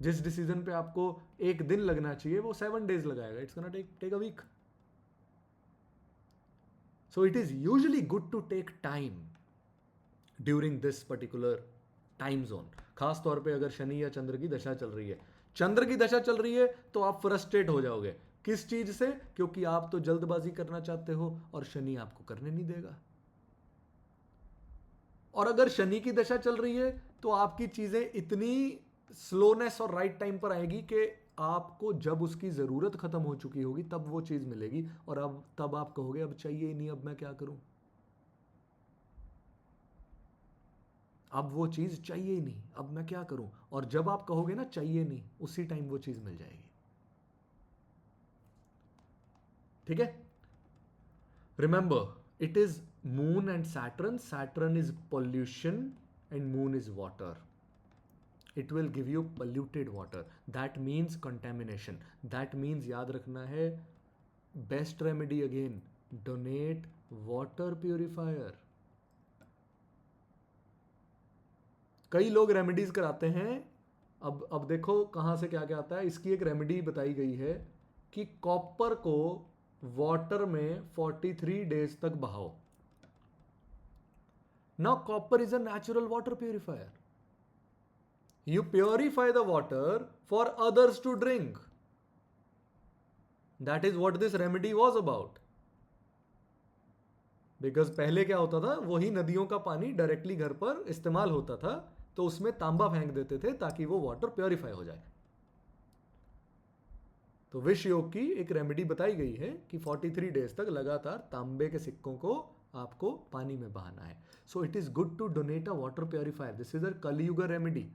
जिस डिसीजन पे आपको 1 दिन लगना चाहिए वो 7 days लगाएगा. It's gonna take a week. So it is usually good to take time during this particular time zone. खास तौर पे अगर शनि या चंद्र की दशा चल रही है. चंद्र की दशा चल रही है तो आप फ्रस्ट्रेट हो जाओगे. किस चीज से? क्योंकि आप तो जल्दबाजी करना चाहते हो और शनि आपको करने नहीं देगा. और अगर शनि की दशा चल रही है तो आपकी चीजें इतनी स्लोनेस और राइट टाइम पर आएगी कि आपको जब उसकी ज़रूरत ख़त्म हो चुकी होगी तब वो चीज़ मिलेगी, और अब तब आप कहोगे अब चाहिए ही नहीं, अब मैं क्या करूं, अब वो चीज़ चाहिए ही नहीं, अब मैं क्या करूं। और जब आप कहोगे ना चाहिए नहीं, उसी टाइम वो चीज़ मिल जाएगी। ठीक है, remember it is moon and Saturn, Saturn is pollution and moon is water. It will give you polluted water. That means contamination. That means याद रखना है, best remedy again, donate water purifier. कई लोग remedies कराते हैं, अब देखो कहाँ से क्या क्या आता है। इसकी एक रेमेडी बताई गई है कि कॉपर को वाटर में 43 डेज तक बहाओ. Now copper is a natural water purifier. You purify the water for others to drink. That is what this remedy was about. Because पहले क्या होता था, वही नदियों का पानी डायरेक्टली घर पर इस्तेमाल होता था, तो उसमें तांबा फेंक देते थे ताकि वो वाटर प्योरीफाई हो जाए. तो विश्व योग की एक रेमेडी बताई गई है कि 43 डेज तक लगातार तांबे के सिक्कों को आपको पानी में बहाना है. So it is good to donate a water purifier. This is a Kalyug remedy.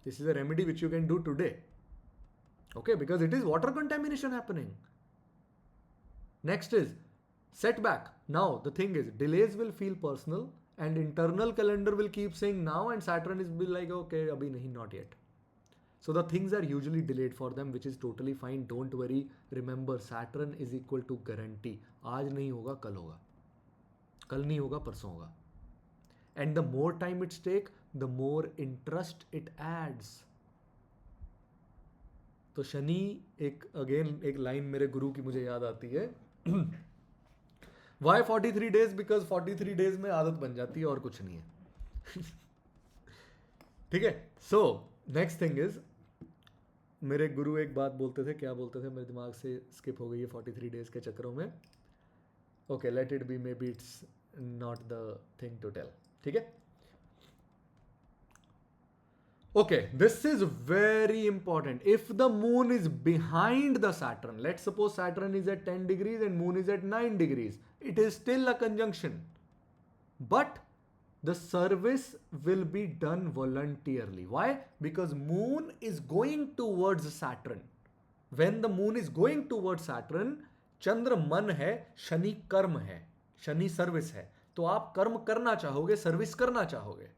This is a remedy which you can do today. Okay, because it is water contamination happening. Next is setback. Now the thing is, delays will feel personal and internal calendar will keep saying now, and Saturn is be like, okay, abhi nahi, not yet. So the things are usually delayed for them, which is totally fine. Don't worry. Remember, Saturn is equal to guarantee. आज नहीं होगा कल होगा, कल नहीं होगा परसों होगा. And the more time it's take, the more interest it adds. तो शनि एक लाइन मेरे गुरु की मुझे याद आती है. Why 43 days? Because 43 days में आदत बन जाती है और कुछ नहीं है. ठीक है. So next thing is, मेरे गुरु एक बात बोलते थे, क्या बोलते थे, मेरे दिमाग से स्किप हो गई है 43 डेज के चक्करों में. Okay, let it be, maybe it's not the thing to tell. ठीक है. Okay, this is very important. If the moon is behind the Saturn, let's suppose Saturn is at 10 degrees and moon is at 9 degrees, it is still a conjunction. But the service will be done voluntarily. Why? Because moon is going towards Saturn. When the moon is going towards Saturn, चंद्र मन है, शनि कर्म है, Shani service है. तो आप कर्म करना चाहोगे, सर्विस करना चाहोगे.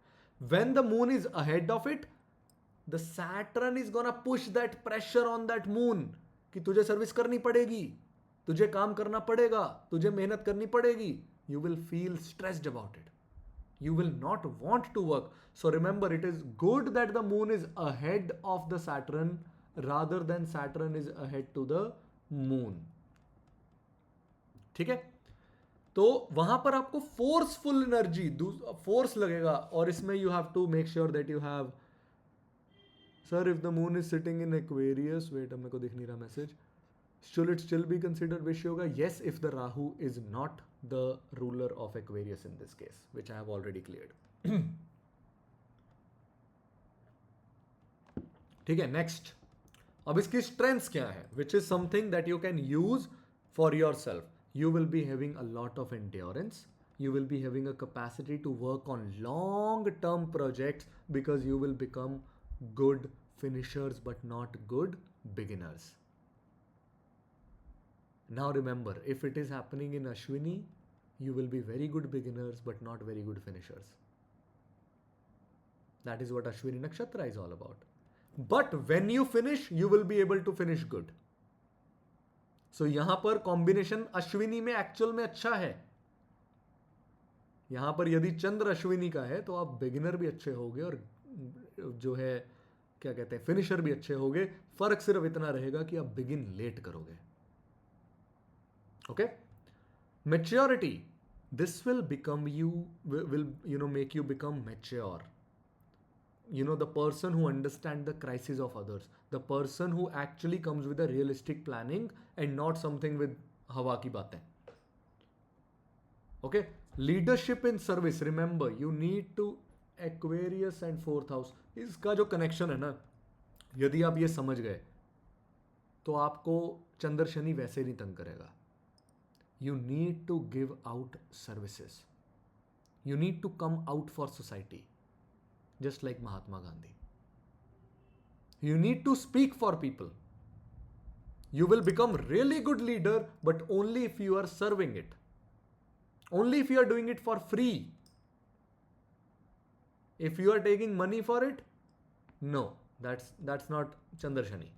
When the moon is ahead of it, the Saturn is gonna push that pressure on that moon कि तुझे सर्विस करनी पड़ेगी, तुझे काम करना पड़ेगा, तुझे मेहनत करनी पड़ेगी. You will feel stressed about it. You will not want to work. So remember, it is good that the moon is ahead of the Saturn rather than Saturn is ahead to the moon. ठीक है. तो वहां पर आपको forceful energy, force लगेगा. और इसमें you have to make sure that you have, sir if the moon is sitting in Aquarius, wait, अब मेरे को दिख नहीं रहा message, should it still be considered vishwa yoga? Yes, if the Rahu is not the ruler of Aquarius in this case, which I have already cleared. ठीक है. Next, अब इसकी स्ट्रेंथ्स क्या है, which is something that you can use for your self. You will be having a lot of endurance. You will be having a capacity to work on long-term projects because you will become good finishers but not good beginners. Now remember, if it is happening in Ashwini, you will be very good beginners but not very good finishers. That is what Ashwini Nakshatra is all about. But when you finish, you will be able to finish good. सो यहां पर combination Ashwini में actual में अच्छा है. यहां पर यदि चंद्र अश्विनी का है तो आप बिगिनर भी अच्छे होगे और जो है क्या कहते हैं फिनिशर भी अच्छे होगे. फर्क सिर्फ इतना रहेगा कि आप बिगिन लेट करोगे. Okay. Maturity, this will become will make you become mature. The person who understands the crisis of others, the person who actually comes with a realistic planning and not something with hawa ki baatein. Okay. Leadership in service, remember, you need to Aquarius and fourth house, इसका जो connection है ना, यदि आप ये समझ गए तो आपको चंद्र शनि वैसे नहीं तंग करेगा. You need to give out services, you need to come out for society, just like Mahatma Gandhi. You need to speak for people. You will become really good leader, but only if you are serving it. Only if you are doing it for free. If you are taking money for it, no, that's not Chandra Shani.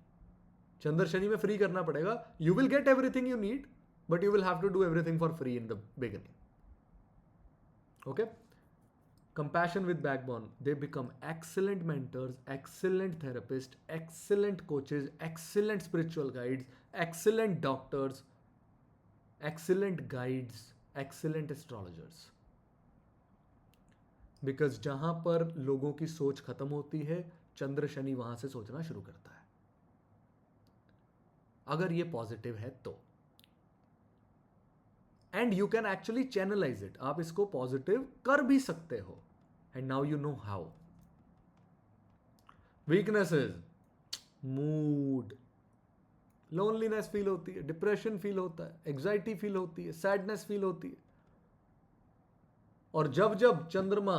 Chandra Shani में free करना पड़ेगा. You will get everything you need, but you will have to do everything for free in the beginning. Okay? Compassion with backbone, they become excellent mentors, excellent therapists, excellent coaches, excellent spiritual guides, excellent doctors, excellent guides, excellent astrologers. Because जहां पर लोगों की सोच खत्म होती है, चंद्र शनि वहां से सोचना शुरू करता है. अगर ये पॉजिटिव है तो. And you can actually channelise it. आप इसको पॉजिटिव कर भी सकते हो. And now you know how. Weaknesses, mood, loneliness feel होती है, डिप्रेशन फील होता है, एग्जाइटी फील होती है, सैडनेस फील होती है. और जब जब चंद्रमा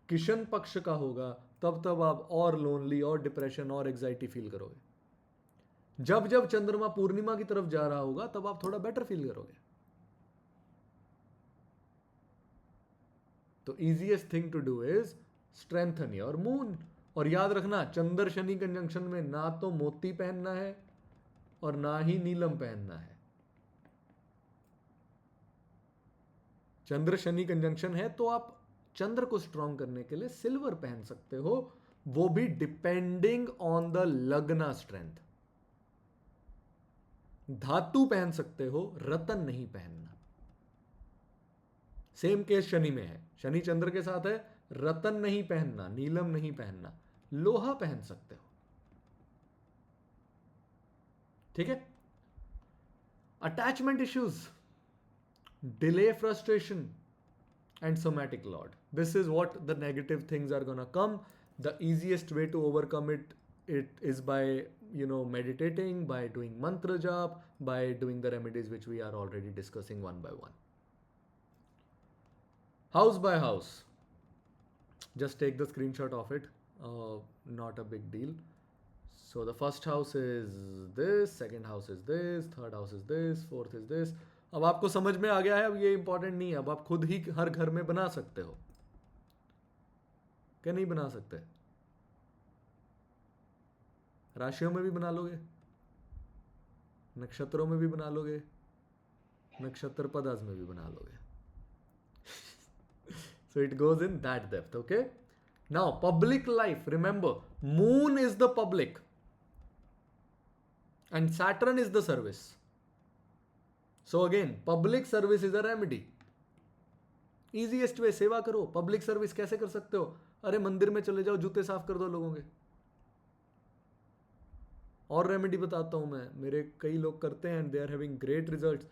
किशन पक्ष का होगा तब तब आप और लोनली और डिप्रेशन और एग्जाइटी फील करोगे. जब जब चंद्रमा पूर्णिमा की तरफ जा रहा होगा तब आप थोड़ा बेटर फील करोगे. तो easiest thing to do is strengthen your moon. और याद रखना, चंद्र शनि कंजंक्शन में ना तो मोती पहनना है और ना ही नीलम पहनना है. चंद्र शनि कंजंक्शन है तो आप चंद्र को स्ट्रॉन्ग करने के लिए सिल्वर पहन सकते हो, वो भी डिपेंडिंग ऑन द लग्ना स्ट्रेंथ. धातु पहन सकते हो, रतन नहीं पहनना. सेम केस शनि में है. शनि चंद्र के साथ है, रतन नहीं पहनना, नीलम नहीं पहनना, लोहा पहन सकते हो. ठीक है. Attachment issues, delay, frustration and somatic lord. This is what the negative things are gonna come. The easiest way to overcome it is by meditating, by doing mantra jap, by doing the remedies which we are already discussing one by one. House by house, just take the screenshot of it, not a big deal. So the first house is this, second house is this, third house is this, fourth is this. अब आपको समझ में आ गया है. अब ये important नहीं है. अब आप खुद ही हर घर में बना सकते हो. क्या नहीं बना सकते? राशियों में भी बना लोगे, नक्षत्रों में भी बना लोगे, नक्षत्र पदार्थ में भी बना लोगे. So it goes in that depth. Okay. Now public life, remember, moon is the public and Saturn is the service. So again, public service is a remedy. Easiest way, सेवा करो. Public service कैसे कर सकते हो? अरे मंदिर में चले जाओ, जूते साफ कर दो लोगों के. और रेमेडी बताता हूं मैं, मेरे कई लोग करते हैं and they are having great results.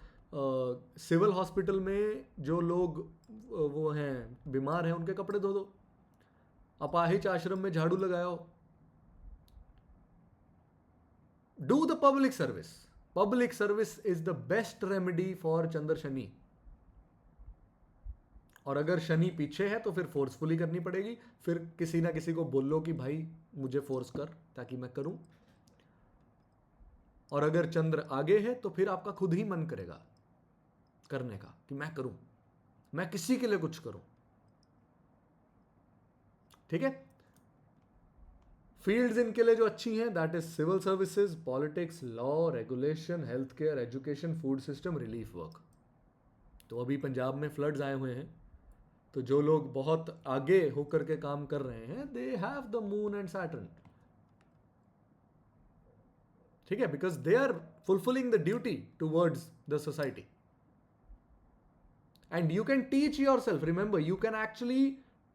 Civil hospital में जो लोग वो हैं, बीमार हैं, उनके कपड़े धो दो. अपाहिज आश्रम में झाड़ू लगाओ. Do the public service. Public service is the best remedy for Chandra Shani. और अगर शनि पीछे है तो फिर फोर्सफुली करनी पड़ेगी. फिर किसी ना किसी को बोलो कि भाई मुझे फोर्स कर ताकि मैं करूं. और अगर चंद्र आगे है तो फिर आपका खुद ही मन करेगा करने का कि मैं करूं, मैं किसी के लिए कुछ करूं. ठीक है. फील्ड्स इनके लिए जो अच्छी हैं, that is civil services, politics, law, regulation, health care, education, food system, relief work. तो अभी पंजाब में फ्लड्स आए हुए हैं, तो जो लोग बहुत आगे होकर के काम कर रहे हैं, they have the moon and Saturn. ठीक है. Because they are fulfilling the duty towards the society. And you can teach yourself. Remember, you can actually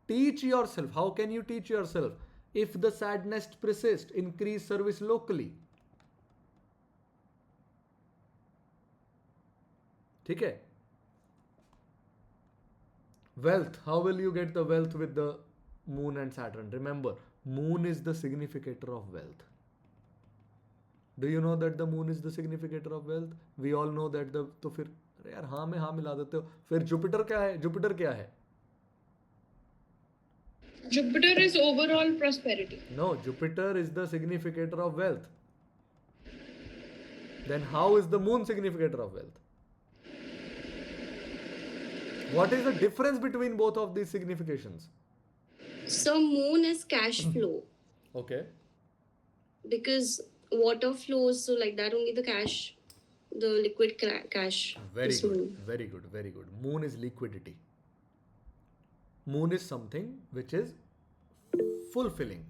teach yourself. How can you teach yourself? If the sadness persists, increase service locally. ठीक है. Wealth. How will you get the wealth with the moon and Saturn. Remember, moon is the significator of wealth. Do you know that the moon is the significator of wealth? We all know that the, तो फिर अरे यार हाँ में हाँ मिला देते हो. फिर जुपिटर क्या है? जुपिटर क्या है? Jupiter is overall prosperity. No, Jupiter is the significator of wealth. Then how is the moon significator of wealth? What is the difference between both of these significations? So moon is cash flow Okay. because water flows, so like that only the cash, the liquid cash. Very is good. moon. Very good. Very good. Moon is liquidity. Moon is something which is fulfilling.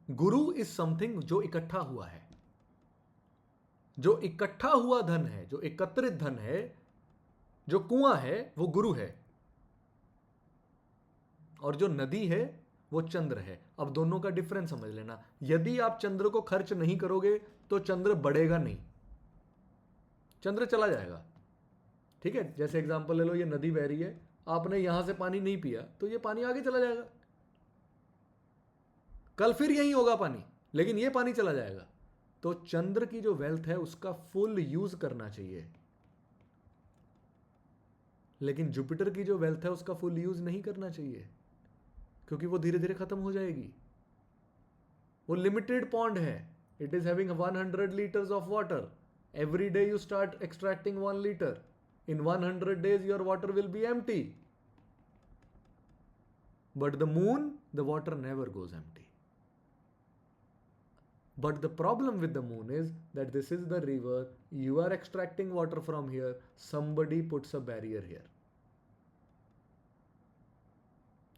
Guru is something जो इकट्ठा हुआ है. जो इकट्ठा हुआ धन है, जो एकत्रित धन है, जो कुआं है, वो गुरु है. और जो नदी है वो चंद्र है. अब दोनों का डिफरेंस समझ लेना. यदि आप चंद्र को खर्च नहीं करोगे तो चंद्र बढ़ेगा नहीं, चंद्र चला जाएगा. ठीक है, जैसे एग्जांपल ले लो, ये नदी बह रही है, आपने यहां से पानी नहीं पिया तो ये पानी आगे चला जाएगा. कल फिर यही होगा पानी, लेकिन ये पानी चला जाएगा. तो चंद्र की जो वेल्थ है उसका फुल यूज करना चाहिए, लेकिन जुपिटर की जो वेल्थ है उसका फुल यूज नहीं करना चाहिए, क्योंकि वो धीरे धीरे खत्म हो जाएगी. वो लिमिटेड पॉन्ड है. It is having 100 litres of water. Every day you start extracting 1 litre. In 100 days your water will be empty. But the moon, the water never goes empty. But the problem with the moon is that this is the river, you are extracting water from here, somebody puts a barrier here.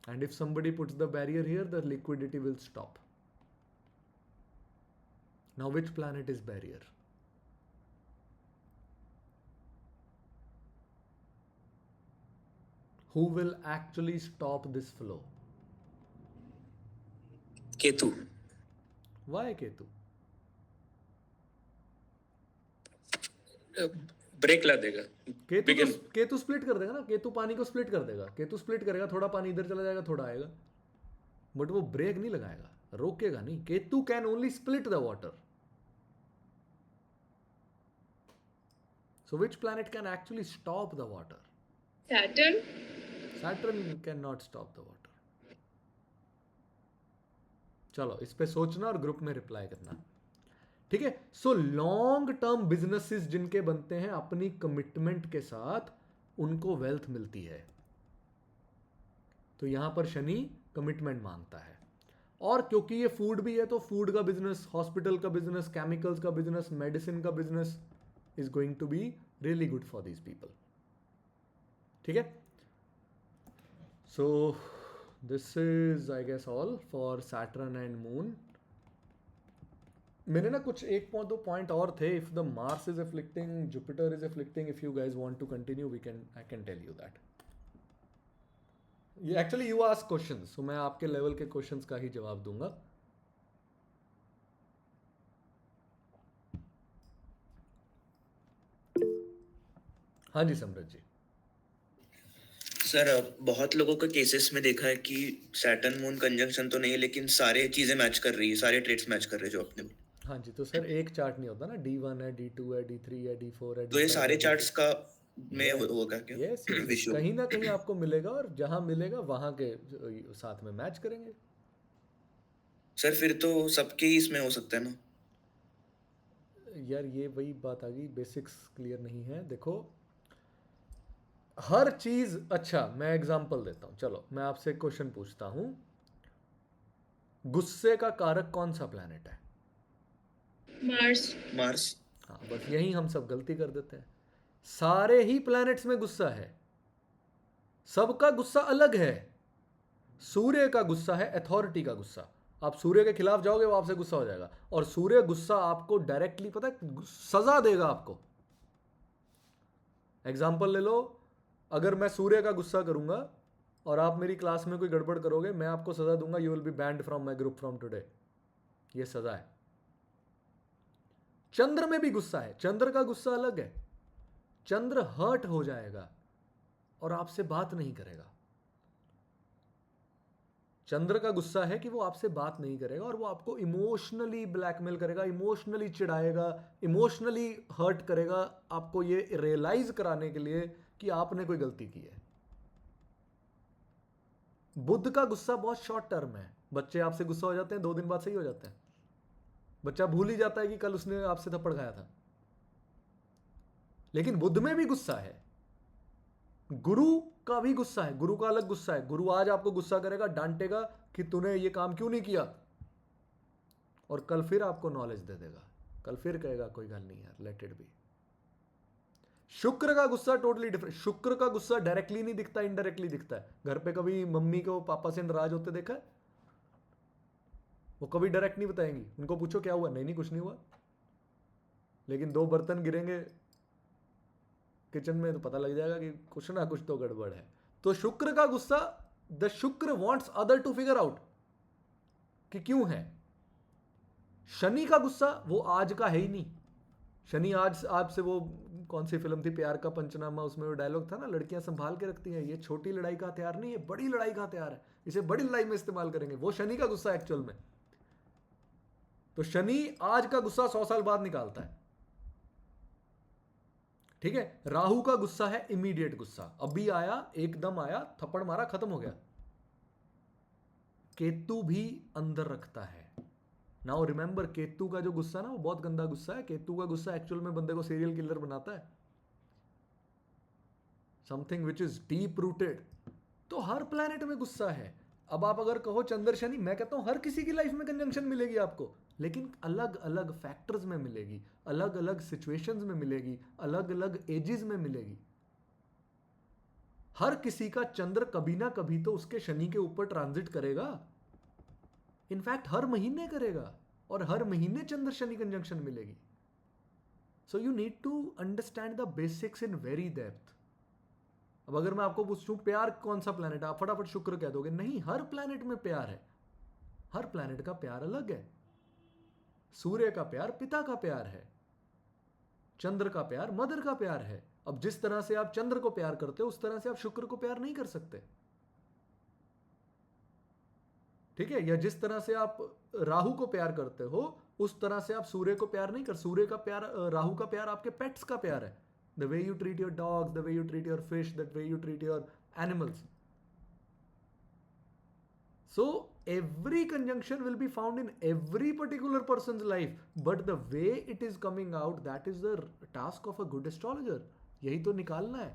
And if somebody puts the barrier here, the liquidity will stop. Now which planet is barrier? Who will actually stop this flow? Ketu. Why Ketu? Break ला देगा. Ketu split कर देगा ना. केतु पानी को split कर देगा. Ketu split करेगा, थोड़ा पानी इधर चला जाएगा, थोड़ा आएगा, बट वो ब्रेक नहीं लगाएगा, रोकेगा नहीं. Ketu can only split the water. So which planet can actually stop the water? Saturn. Saturn cannot stop the water. चलो इस पे सोचना और ग्रुप में रिप्लाई करना. ठीक है. सो लॉन्ग टर्म बिजनेसेस जिनके बनते हैं अपनी कमिटमेंट के साथ, उनको वेल्थ मिलती है. तो यहां पर शनि कमिटमेंट मांगता है. और क्योंकि ये फूड भी है तो फूड का बिजनेस, हॉस्पिटल का बिजनेस, केमिकल्स का बिजनेस, मेडिसिन का business is going to be really good for these people. ठीक है. So this is I guess all for Saturn and Moon. मैंने ना कुछ एक दो पॉइंट और थे. If the Mars is afflicting, Jupiter is afflicting, if you guys want to continue, I can tell you that. Actually you ask questions, so मैं आपके level के क्वेश्चंस का ही जवाब दूंगा. हाँ जी समृद्ध जी. सर बहुत लोगों के केसेस में देखा है कि सैटर्न मून कंजंक्शन तो नहीं है, लेकिन सारे चीजें मैच कर रही है, सारे ट्रेड्स मैच कर रहे हैं जो आपने. हाँ जी. तो सर एक चार्ट नहीं होता ना, D1 है, D2 है, D3 है, D4 है. तो ये सारे चार्ट्स का में होगा क्या? यस, कहीं ना कहीं आपको मिलेगा, और जहां मिलेगा वहां के साथ में मैच करेंगे. सर फिर तो सबके ही इसमें हो सकता है ना. यार ये वही बात आ गई, बेसिक्स क्लियर नहीं है. देखो हर चीज. अच्छा मैं एग्जांपल देता हूं. चलो मैं आपसे एक क्वेश्चन पूछता हूं. गुस्से का कारक कौन सा प्लैनेट है? मार्स. हाँ, बस यही हम सब गलती कर देते हैं. सारे ही प्लैनेट्स में गुस्सा है, सबका गुस्सा अलग है. सूर्य का गुस्सा है अथॉरिटी का गुस्सा. आप सूर्य के खिलाफ जाओगे वो आपसे गुस्सा हो जाएगा, और सूर्य गुस्सा आपको डायरेक्टली पता है सजा देगा आपको. एग्जाम्पल ले लो, अगर मैं सूर्य का गुस्सा करूंगा और आप मेरी क्लास में कोई गड़बड़ करोगे, मैं आपको सजा दूंगा, you will be banned from my group from today. ये सजा है. चंद्र में भी गुस्सा है, चंद्र का गुस्सा अलग है. चंद्र हर्ट हो जाएगा और आपसे बात नहीं करेगा. चंद्र का गुस्सा है कि वो आपसे बात नहीं करेगा और वो आपको इमोशनली ब्लैकमेल करेगा, इमोशनली चिढ़ाएगा, इमोशनली हर्ट करेगा, आपको ये रियलाइज कराने के लिए कि आपने कोई गलती की है। बुध का गुस्सा बहुत शॉर्ट टर्म है। बच्चे आपसे गुस्सा हो जाते हैं, 2 दिन बाद सही हो जाते हैं। बच्चा भूल ही जाता है कि कल उसने आपसे थप्पड़ खाया था। लेकिन बुध में भी गुस्सा है। गुरु का भी गुस्सा है, गुरु का अलग गुस्सा है। गुरु आज आपको गुस्सा करेगा, डांटेगा कि तूने ये काम क्यों नहीं किया, और कल फिर आपको नॉलेज दे देगा, कल फिर कहेगा कोई गल नहीं यार, लेट इट बी। शुक्र का गुस्सा टोटली डिफरेंट। शुक्र का गुस्सा डायरेक्टली नहीं दिखता, इनडायरेक्टली दिखता है। घर पे कभी मम्मी को पापा से नाराज होते देखा है? वो कभी डायरेक्ट नहीं बताएंगी। उनको पूछो क्या हुआ, नहीं नहीं कुछ नहीं हुआ। लेकिन 2 बर्तन गिरेंगे किचन में तो पता लग जाएगा कि कुछ ना कुछ तो गड़बड़ है। तो शुक्र का गुस्सा, the Shukra wants other to figure out कि क्यों है। शनि का गुस्सा वो आज का है ही नहीं। शनि आज आपसे, वो कौन सी फिल्म थी, प्यार का पंचनामा, उसमें वो डायलॉग था ना, लड़कियां संभाल के रखती हैं, ये छोटी लड़ाई का हथियार नहीं है, बड़ी लड़ाई का हथियार है, इसे बड़ी लड़ाई में इस्तेमाल करेंगे। वो शनि का गुस्सा एक्चुअल में। तो शनि आज का गुस्सा 100 साल बाद निकालता है, ठीक है। राहु का गुस्सा है इमीडिएट गुस्सा, अभी आया, एकदम आया, थप्पड़ मारा, खत्म हो गया। केतु भी अंदर रखता है। नाउ रिमेंबर, केतु का जो गुस्सा ना वो बहुत गंदा गुस्सा है। केतु का गुस्सा एक्चुअल में बंदे को सीरियल किलर बनाता है, something which is deep rooted. तो हर प्लैनेट में गुस्सा है। अब आप अगर कहो चंद्र शनि, मैं कहता हूं हर किसी की लाइफ में कंजंक्शन मिलेगी आपको, लेकिन अलग अलग फैक्टर्स में मिलेगी, अलग अलग सिचुएशंस में मिलेगी, अलग अलग एजेस में मिलेगी। हर किसी का चंद्र कभी ना कभी तो उसके शनि के ऊपर ट्रांजिट करेगा। इनफैक्ट हर महीने करेगा, और हर महीने चंद्र शनि कंजंक्शन मिलेगी। So you need to understand the basics in very depth. अब अगर मैं आपको पूछूं प्यार कौन सा प्लैनेट है, आप फटाफट शुक्र कह दोगे। नहीं, हर प्लैनेट में प्यार है। हर प्लैनेट का प्यार अलग है। सूर्य का प्यार पिता का प्यार है, चंद्र का प्यार मदर का प्यार है। अब जिस तरह से आप चंद्र को प्यार करते हो, उस तरह से आप शुक्र को प्यार नहीं कर सकते, ठीक है। या जिस तरह से आप राहु को प्यार करते हो, उस तरह से आप सूर्य को प्यार नहीं कर। सूर्य का प्यार, राहु का प्यार आपके पेट्स का प्यार है। The way you treat your dogs, the way you treat your fish, the way you treat your animals. So every conjunction will be found in every particular person's life, but the way it is coming out, that is the task of a good astrologer. यही तो निकालना है।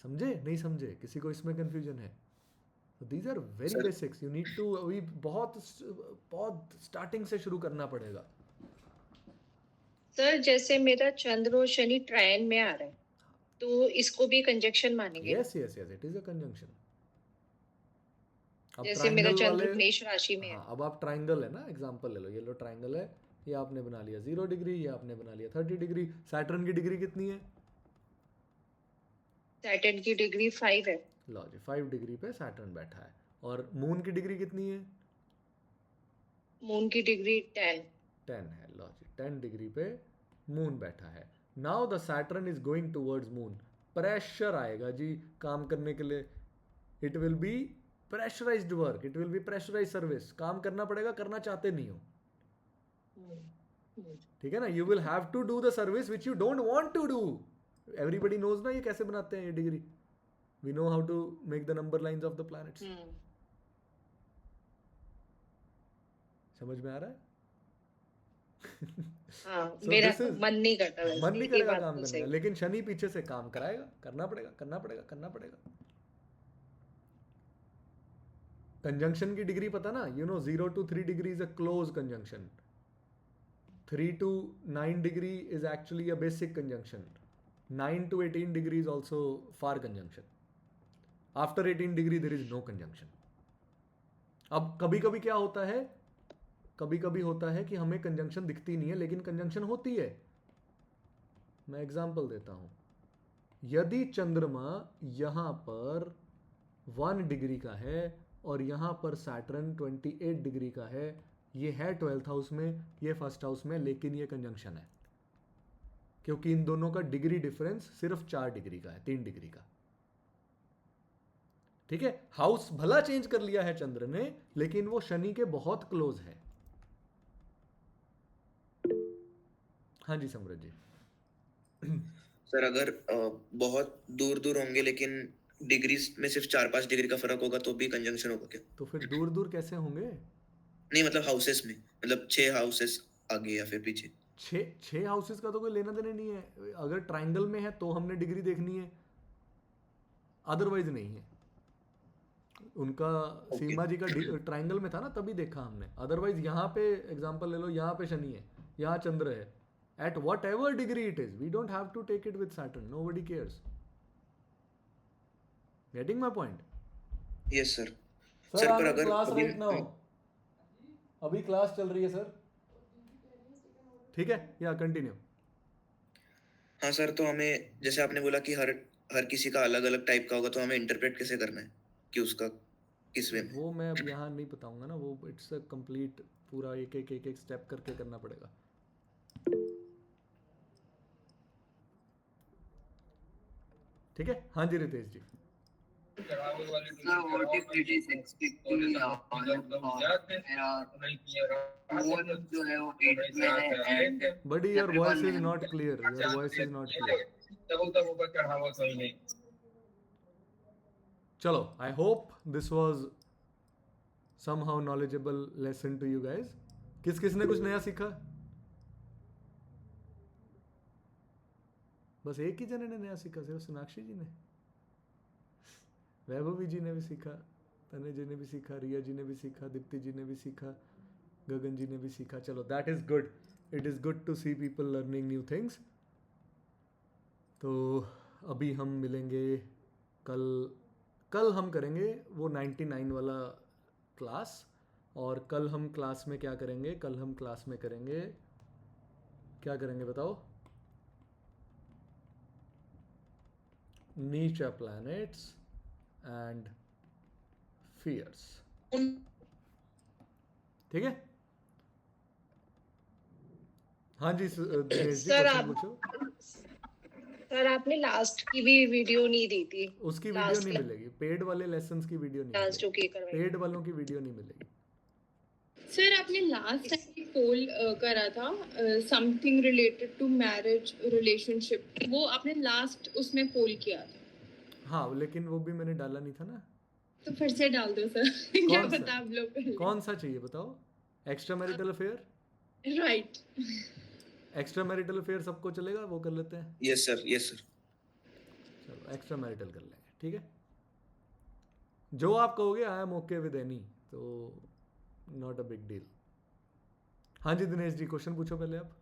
समझे नहीं समझे, किसी को इसमें कंफ्यूजन है? So these are very basics. You need to अभी बहुत स्टार्टिंग से शुरू करना पड़ेगा। सर जैसे मेरा चंद्र और शनि ट्रायन में आ रहा है, तो इसको भी कंजक्शन मानेंगे? Yes yes yes, it is a conjunction. अब जैसे मेरा triangle चंद्र वाले, मेष राशि में है। हाँ, अब आप ट्राइंगल है ना, एग्जांपल ले लो, ये लो ट्राइंगल है, ये आपने बना लिया 0 डिग्री, ये आपने बना लिया 30 डिग्री। सैटर्न की डिग्री कितनी है? सैटर्न की डिग्री 5 है। लो जी, 5 डिग्री पे सैटर्न बैठा है। और मून की डिग्री कितनी है? मून की डिग्री 10 है। लो जी, 10 डिग्री पे मून बैठा है। Now the Saturn is going towards moon. Pressure आएगा जी काम करने के लिए। It will be pressurised work, it will be pressurised service. काम करना पड़ेगा, करना चाहते नहीं हो, ठीक है ना। You will have to do the service which you don't want to do. Everybody knows ना ये कैसे बनाते हैं ये degree. We know how to make the number lines of the planets. समझ में आ रहा है? हाँ, So मेरा this is- मन नहीं करता वैसे, मन नहीं ये करेगा बात काम तो करने सही। का, लेकिन शनि पीछे से काम कराएगा। करना पड़ेगा, करना पड़ेगा, करना पड़ेगा। कंजंक्शन की डिग्री पता ना, you know 0 to 3 degree is a close conjunction, 3 to 9 degree is actually a basic conjunction, 9 to 18 degree is also far conjunction, after 18 degree there is no conjunction. अब कभी कभी क्या होता है, कभी कभी होता है कि हमें कंजंक्शन दिखती नहीं है लेकिन कंजंक्शन होती है। मैं एग्जांपल देता हूं, यदि चंद्रमा यहां पर 1 डिग्री का है और यहां पर सैटर्न 28 डिग्री का है, ये है 12th हाउस में, ये 1st हाउस में, लेकिन ये कंजंक्शन है क्योंकि इन दोनों का डिग्री डिफरेंस सिर्फ 4 डिग्री का है, 3 डिग्री का। ठीक है, हाउस भला चेंज कर लिया है चंद्र ने, लेकिन वो शनि के बहुत क्लोज है। हाँ जी सम्राट जी। सर अगर बहुत दूर दूर होंगे लेकिन डिग्रीज में सिर्फ 4-5 डिग्री का फर्क होगा तो भी कंजंक्शन होगा क्या? तो फिर दूर दूर कैसे होंगे? नहीं मतलब हाउसेस में, मतलब 6 हाउसेस आगे या फिर पीछे। छह हाउसेस का तो कोई लेना देना नहीं है। अगर ट्रायंगल में है तो हमने डिग्री देखनी है, अदरवाइज नहीं है। उनका सीमा जी का ट्रायंगल में था ना, तभी देखा हमने। अदरवाइज यहाँ पे एग्जांपल ले लो, यहाँ पे शनि है, यहाँ चंद्र है, at whatever degree it is, we don't have to take it with Saturn, nobody cares. Getting my point? Yes sir. Sir पर आई एम अगर क्लास अभी राइट नाउ, अभी क्लास चल रही है सर। ठीक है, या कंटिन्यू। हाँ सर, तो हमें जैसे आपने बोला कि हर हर किसी का अलग अलग टाइप का होगा, तो हमें इंटरप्रेट कैसे करना है कि उसका किस वे में? वो मैं अब यहाँ नहीं बताऊंगा ना, वो इट्स अ कंप्लीट पूरा एक एक एक एक स्टेप करके करना पड़ेगा। ठीक है, हाँ जी Ritesh ji. Buddy your voice is not clear, your voice is not clear. चलो, I hope this was somehow knowledgeable lesson to you guys. किस किस ने कुछ नया सीखा? बस एक ही जने ने नया सीखा, सिर्फ सोनाक्षी जी ने? वैभवी जी ने भी सीखा, तने जी ने भी सीखा, रिया जी ने भी सीखा, दीप्ति जी ने भी सीखा, गगन जी ने भी सीखा। चलो, that is good. It is good to see people learning new things. तो अभी हम मिलेंगे कल हम करेंगे वो 99 वाला क्लास। और कल हम क्लास में क्या करेंगे? कल हम क्लास में करेंगे, क्या करेंगे बताओ? नीचा प्लैनेट्स एंड फियर्स। ठीक है, हाँ जी दिनेश जी, सर क्वेश्चन आप पूछो। सर आपने लास्ट की भी वीडियो नहीं दी थी। उसकी वीडियो नहीं मिलेगी, पेड वाले लेसन्स की वीडियो नहीं लास्ट जो मिलेगी, की करवाई। पेड वालों की वीडियो नहीं मिलेगी। सर आपने लास्ट टाइम पोल करा था something related to marriage relationship, वो आपने लास्ट उसमें पोल किया था। हाँ, लेकिन वो भी मैंने डाला नहीं था ना। तो फिर से डाल दो सर। क्या कौन सा? पता आप लोग कर लें। कौन सा चाहिए बताओ? Extra marital affair? Right. Extra marital affair सबको चलेगा, वो कर लेते हैं। Yes sir, yes sir. चलो एक्स्ट्रा मैरिटल कर लेंगे, ठीक है। जो आप कहोगे, I am okay with any, तो नॉट अ बिग डील। हाँ जी दिनेश जी, क्वेश्चन पूछो पहले आप,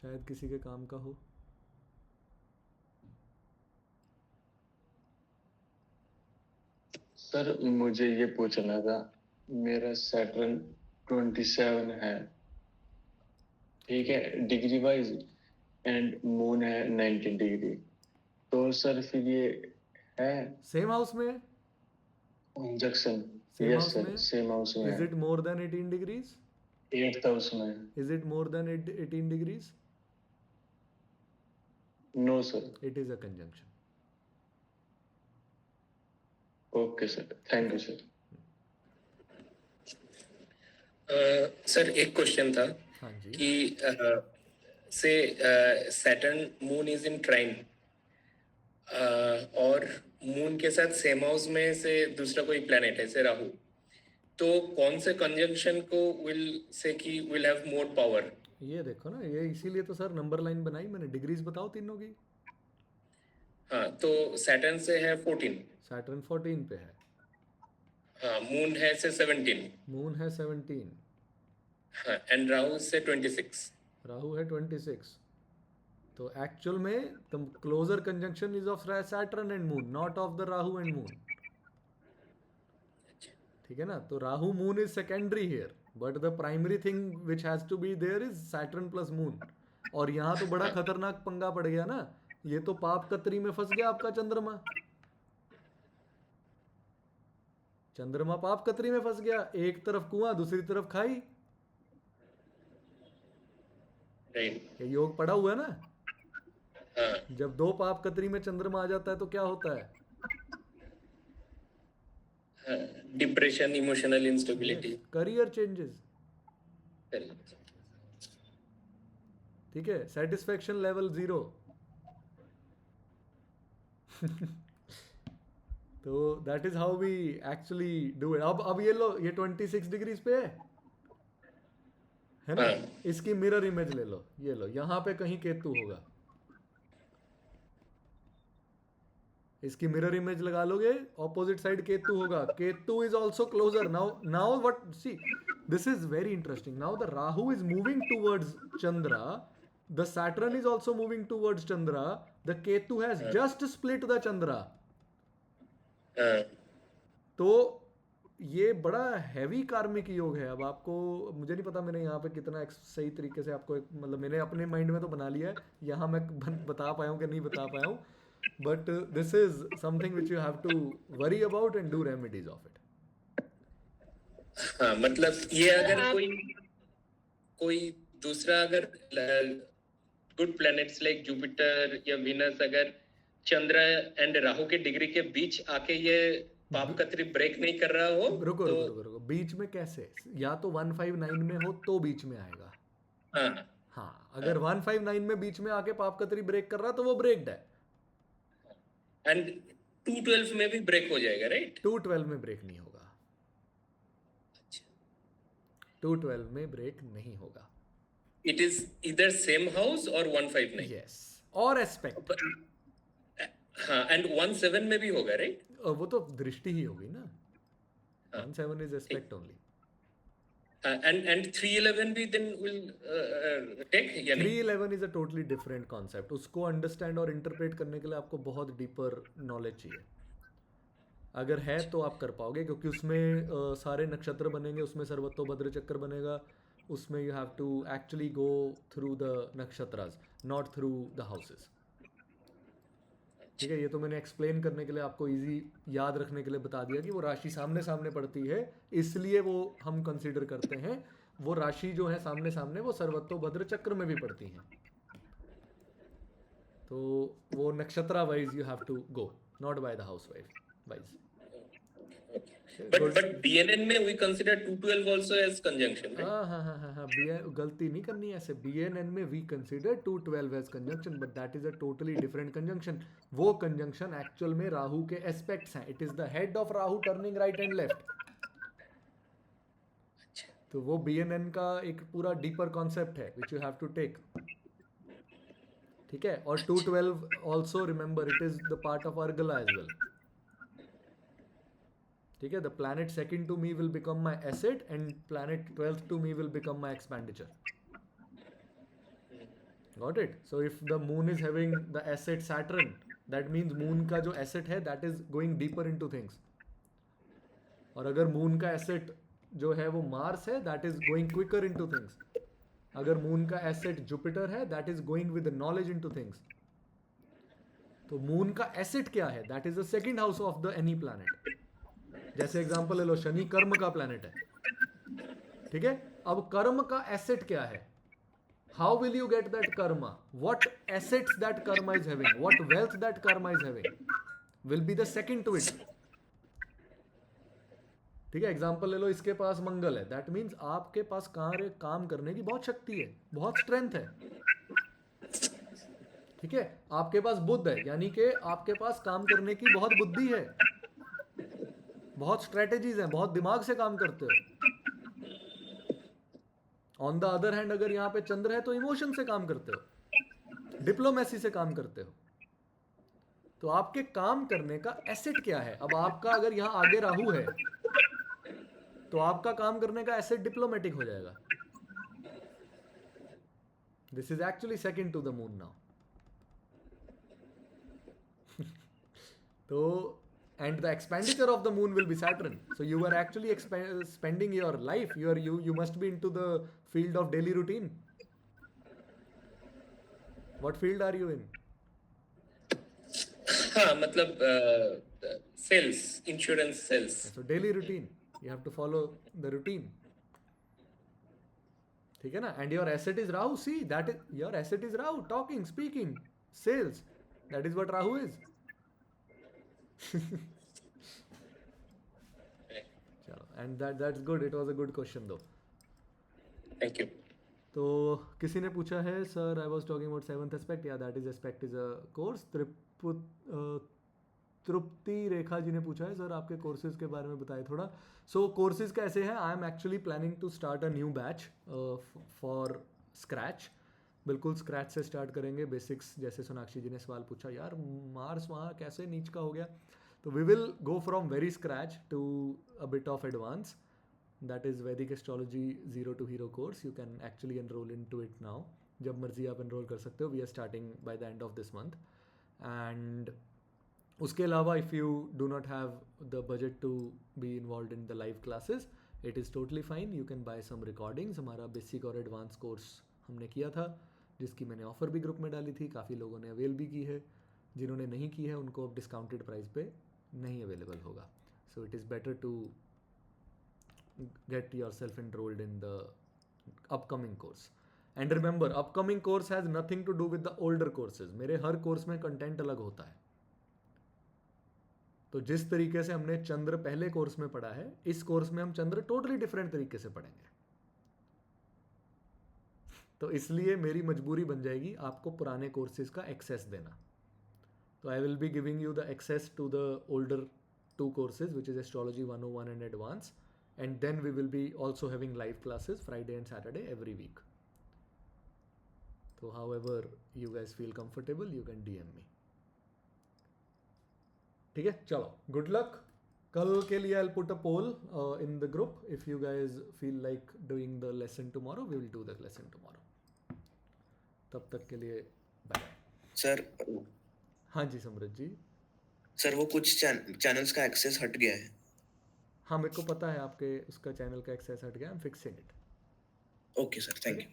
शायद किसी के काम का हो। सर मुझे ये पूछना था, मेरा सैटर्न 27 है, ठीक है, डिग्री वाइज, एंड मून है 19 डिग्री, तो सर फिर ये है सेम हाउस में? Conjunction? Same yes house sir, में? सेम हाउस में इज है, it more than 18 degrees? 8th house में। Is it more than 18 degrees? No sir. It is a conjunction. Okay sir, thank you sir. Sir एक question था हाँ जी। कि से Saturn moon is in trine और मून के साथ सेम हाउस में से दूसरा कोई प्लेनेट है से राहु, तो कौन से कंजंक्शन को विल से कि विल हैव मोर पावर? ये देखो ना, ये इसीलिए तो सर नंबर लाइन बनाई मैंने। डिग्रीज बताओ तीनों की। हाँ, तो सैटर्न से है 14, सैटर्न 14 पे है। हाँ, मून है से 17, मून है 17, हाँ, एंड राहु से 26। राहु है 26। तो एक्चुअल में the closer conjunction is of Saturn and moon, not of the Rahu and moon. ठीक है ना? तो Rahu moon is secondary here, but the primary thing which has to be there is Saturn plus moon. और यहाँ तो बड़ा खतरनाक पंगा पड़ गया ना, ये तो पाप कतरी में फंस गया आपका चंद्रमा। चंद्रमा पाप कतरी में फंस गया, एक तरफ कुआं दूसरी तरफ खाई। ये योग पड़ा हुआ है ना। जब दो पाप कतरी में चंद्रमा आ जाता है तो क्या होता है? Depression, emotional instability. Career changes, ठीक है, सेटिस्फेक्शन लेवल 0। तो that is how we actually do it. अब ये लो, ये 26 डिग्रीज पे है ना? हाँ। इसकी मिरर इमेज ले लो, ये लो, यहाँ पे कहीं केतु होगा, इसकी मिरर इमेज लगा लोगे, ऑपोजिट साइड केतु होगा, Ketu is also closer. Now what, see this is very interesting. Now the Rahu is moving towards Chandra, the Saturn is also moving towards Chandra, the Ketu has just split the Chandra. तो ये बड़ा हैवी कार्मिक योग है। अब आपको, मुझे नहीं पता मैंने यहाँ पे कितना सही तरीके से आपको मतलब मैंने अपने माइंड में तो बना लिया है, यहाँ मैं बता पाया हूँ कि नहीं बता पाया हूँ, but this is something which you have to worry about and do remedies of it. हाँ, मतलब ये अगर कोई दूसरा अगर गुड प्लैनेट्स लाइक जुपिटर या वीनस अगर चंद्र एंड राहु के डिग्री के बीच आके ये पाप कतरी ब्रेक नहीं कर रहा हो, रुको, बीच में कैसे? या तो 159 में हो तो बीच में आएगा। हाँ, अगर 159 में बीच में आके पाप कतरी ब्रेक कर रहा तो वो ब्रेक्ड है। एंड 212 में भी ब्रेक हो जाएगा, राइट? 212 में ब्रेक नहीं होगा, 212 में ब्रेक नहीं होगा। इट इज इधर सेम हाउस और 159। यस, और एस्पेक्ट। हाँ, एंड 17 में भी होगा, राइट? वो तो दृष्टि ही होगी ना। 17 इज एस्पेक्ट ओनली। and 311 भी then will take, यानी 311 is a totally different concept। उसको अंडरस्टैंड और इंटरप्रेट करने के लिए आपको बहुत डीपर नॉलेज चाहिए। अगर है तो आप कर पाओगे, क्योंकि उसमें सारे नक्षत्र बनेंगे, उसमें सर्वतोभद्र चक्र बनेगा, उसमें you have to actually go through the nakshatras, not through the houses. ठीक है, ये तो मैंने एक्सप्लेन करने के लिए, आपको इजी याद रखने के लिए बता दिया कि वो राशि सामने सामने पड़ती है, इसलिए वो हम कंसीडर करते हैं। वो राशि जो है सामने सामने, वो सर्वतोभद्र चक्र में भी पड़ती हैं। तो वो nakshatra wise you have to go, not by the house wise. but BNN में we consider 212 also as conjunction, right? हाँ, गलती नहीं करनी है ऐसे। BNN में we consider 212 as conjunction, but that is a totally different conjunction। वो conjunction actual में राहु के aspects हैं। It is the head of Rahu turning right and left। तो वो BNN का एक पूरा deeper concept है which you have to take। ठीक है, और 212 also remember it is the part of Argala as well। ठीक है, the planet second to me will become my asset and planet 12th to me will become my expenditure। Got it? So if the moon is having the asset Saturn, that means moon का जो asset है that is going deeper into things। और अगर moon का asset जो है वो Mars है, that is going quicker into things। अगर moon का asset Jupiter है, that is going with the knowledge into things। तो moon का asset क्या है? That is the second house of the any planet। जैसे एग्जांपल ले लो, शनि कर्म का प्लैनेट है। ठीक है, अब कर्म का एसेट क्या है? How will you get that karma? What assets that karma is having, what wealth that karma is having will be the second to it. ठीक है, एग्जांपल ले लो, इसके पास मंगल है, दैट मीन्स आपके पास काम करने की बहुत शक्ति है, बहुत स्ट्रेंथ है। ठीक है, आपके पास बुध है, यानी कि आपके पास काम करने की बहुत बुद्धि है, बहुत स्ट्रेटेजीज हैं, बहुत दिमाग से काम करते हो। ऑन द अदर हैंड अगर यहाँ पे चंद्र है तो इमोशन से काम करते हो, डिप्लोमेसी से काम करते हो। तो आपके काम करने का एसेट क्या है? अब आपका अगर यहाँ आगे राहु है तो आपका काम करने का एसेट डिप्लोमेटिक हो जाएगा। This is actually second to the moon now. तो and the expenditure of the moon will be Saturn, so you are actually spending your life, you must be into the field of daily routine। what field are you in? हाँ, मतलब sales, insurance sales। so daily routine, you have to follow the routine। ठीक है ना? and your asset is Rahu, see that is your asset is Rahu, talking, speaking, sales, that is what Rahu is। and that's good. It was a good question though. Thank you. तो किसी ने पूछा है sir I was talking about seventh aspect, या that is aspect is a course. Tripti Rekha ji ने पूछा है sir आपके कोर्सेज के बारे में बताएं थोड़ा. सो कोर्सेज कैसे हैं? I am actually planning to start a new batch for scratch. बिल्कुल स्क्रैच से स्टार्ट करेंगे, बेसिक्स. जैसे सोनाक्षी जी ने सवाल पूछा यार मार्स वहाँ कैसे नीच का हो गया, तो we will go from very scratch to a bit of advance. That is Vedic Astrology 0 to Hero course. You can actually enroll into it now. जब मर्जी आप enroll कर सकते हो. We are starting by the end of this month. And उसके अलावा if you do not have the budget to be involved in the live classes, it is totally fine. You can buy some recordings. हमारा basic और advanced course हमने किया था, जिसकी मैंने offer भी ग्रुप में डाली थी. काफ़ी लोगों ने अवेल भी की है. जिन्होंने नहीं की है उनको अब डिस्काउंटेड प्राइस पे नहीं अवेलेबल होगा. So it is better to get yourself enrolled in the upcoming course. And remember, upcoming course has nothing to do with the older courses. मेरे हर कोर्स में कंटेंट अलग होता है. तो जिस तरीके से हमने चंद्र पहले कोर्स में पढ़ा है, इस कोर्स में हम चंद्र टोटली डिफरेंट तरीके से पढ़ेंगे. तो इसलिए मेरी मजबूरी बन जाएगी आपको पुराने कोर्सेज का एक्सेस देना. तो I will be giving you the access to the older 2 courses, which is Astrology 101 and Advanced. And then we will be also having live classes Friday and Saturday every week. So however you guys feel comfortable, you can DM me. ठीक है, चलो, good luck. कल के लिए I'll put a poll in the group. If you guys feel like doing the lesson tomorrow, we will do the lesson tomorrow. तब तक के लिए bye. सर. हाँ जी समृद्ध जी. सर वो कुछ चैनल्स का एक्सेस हट गया है. हाँ मेरे को पता है आपके उसका चैनल का एक्सेस हट गया. I am fixing it. Okay sir, thank you.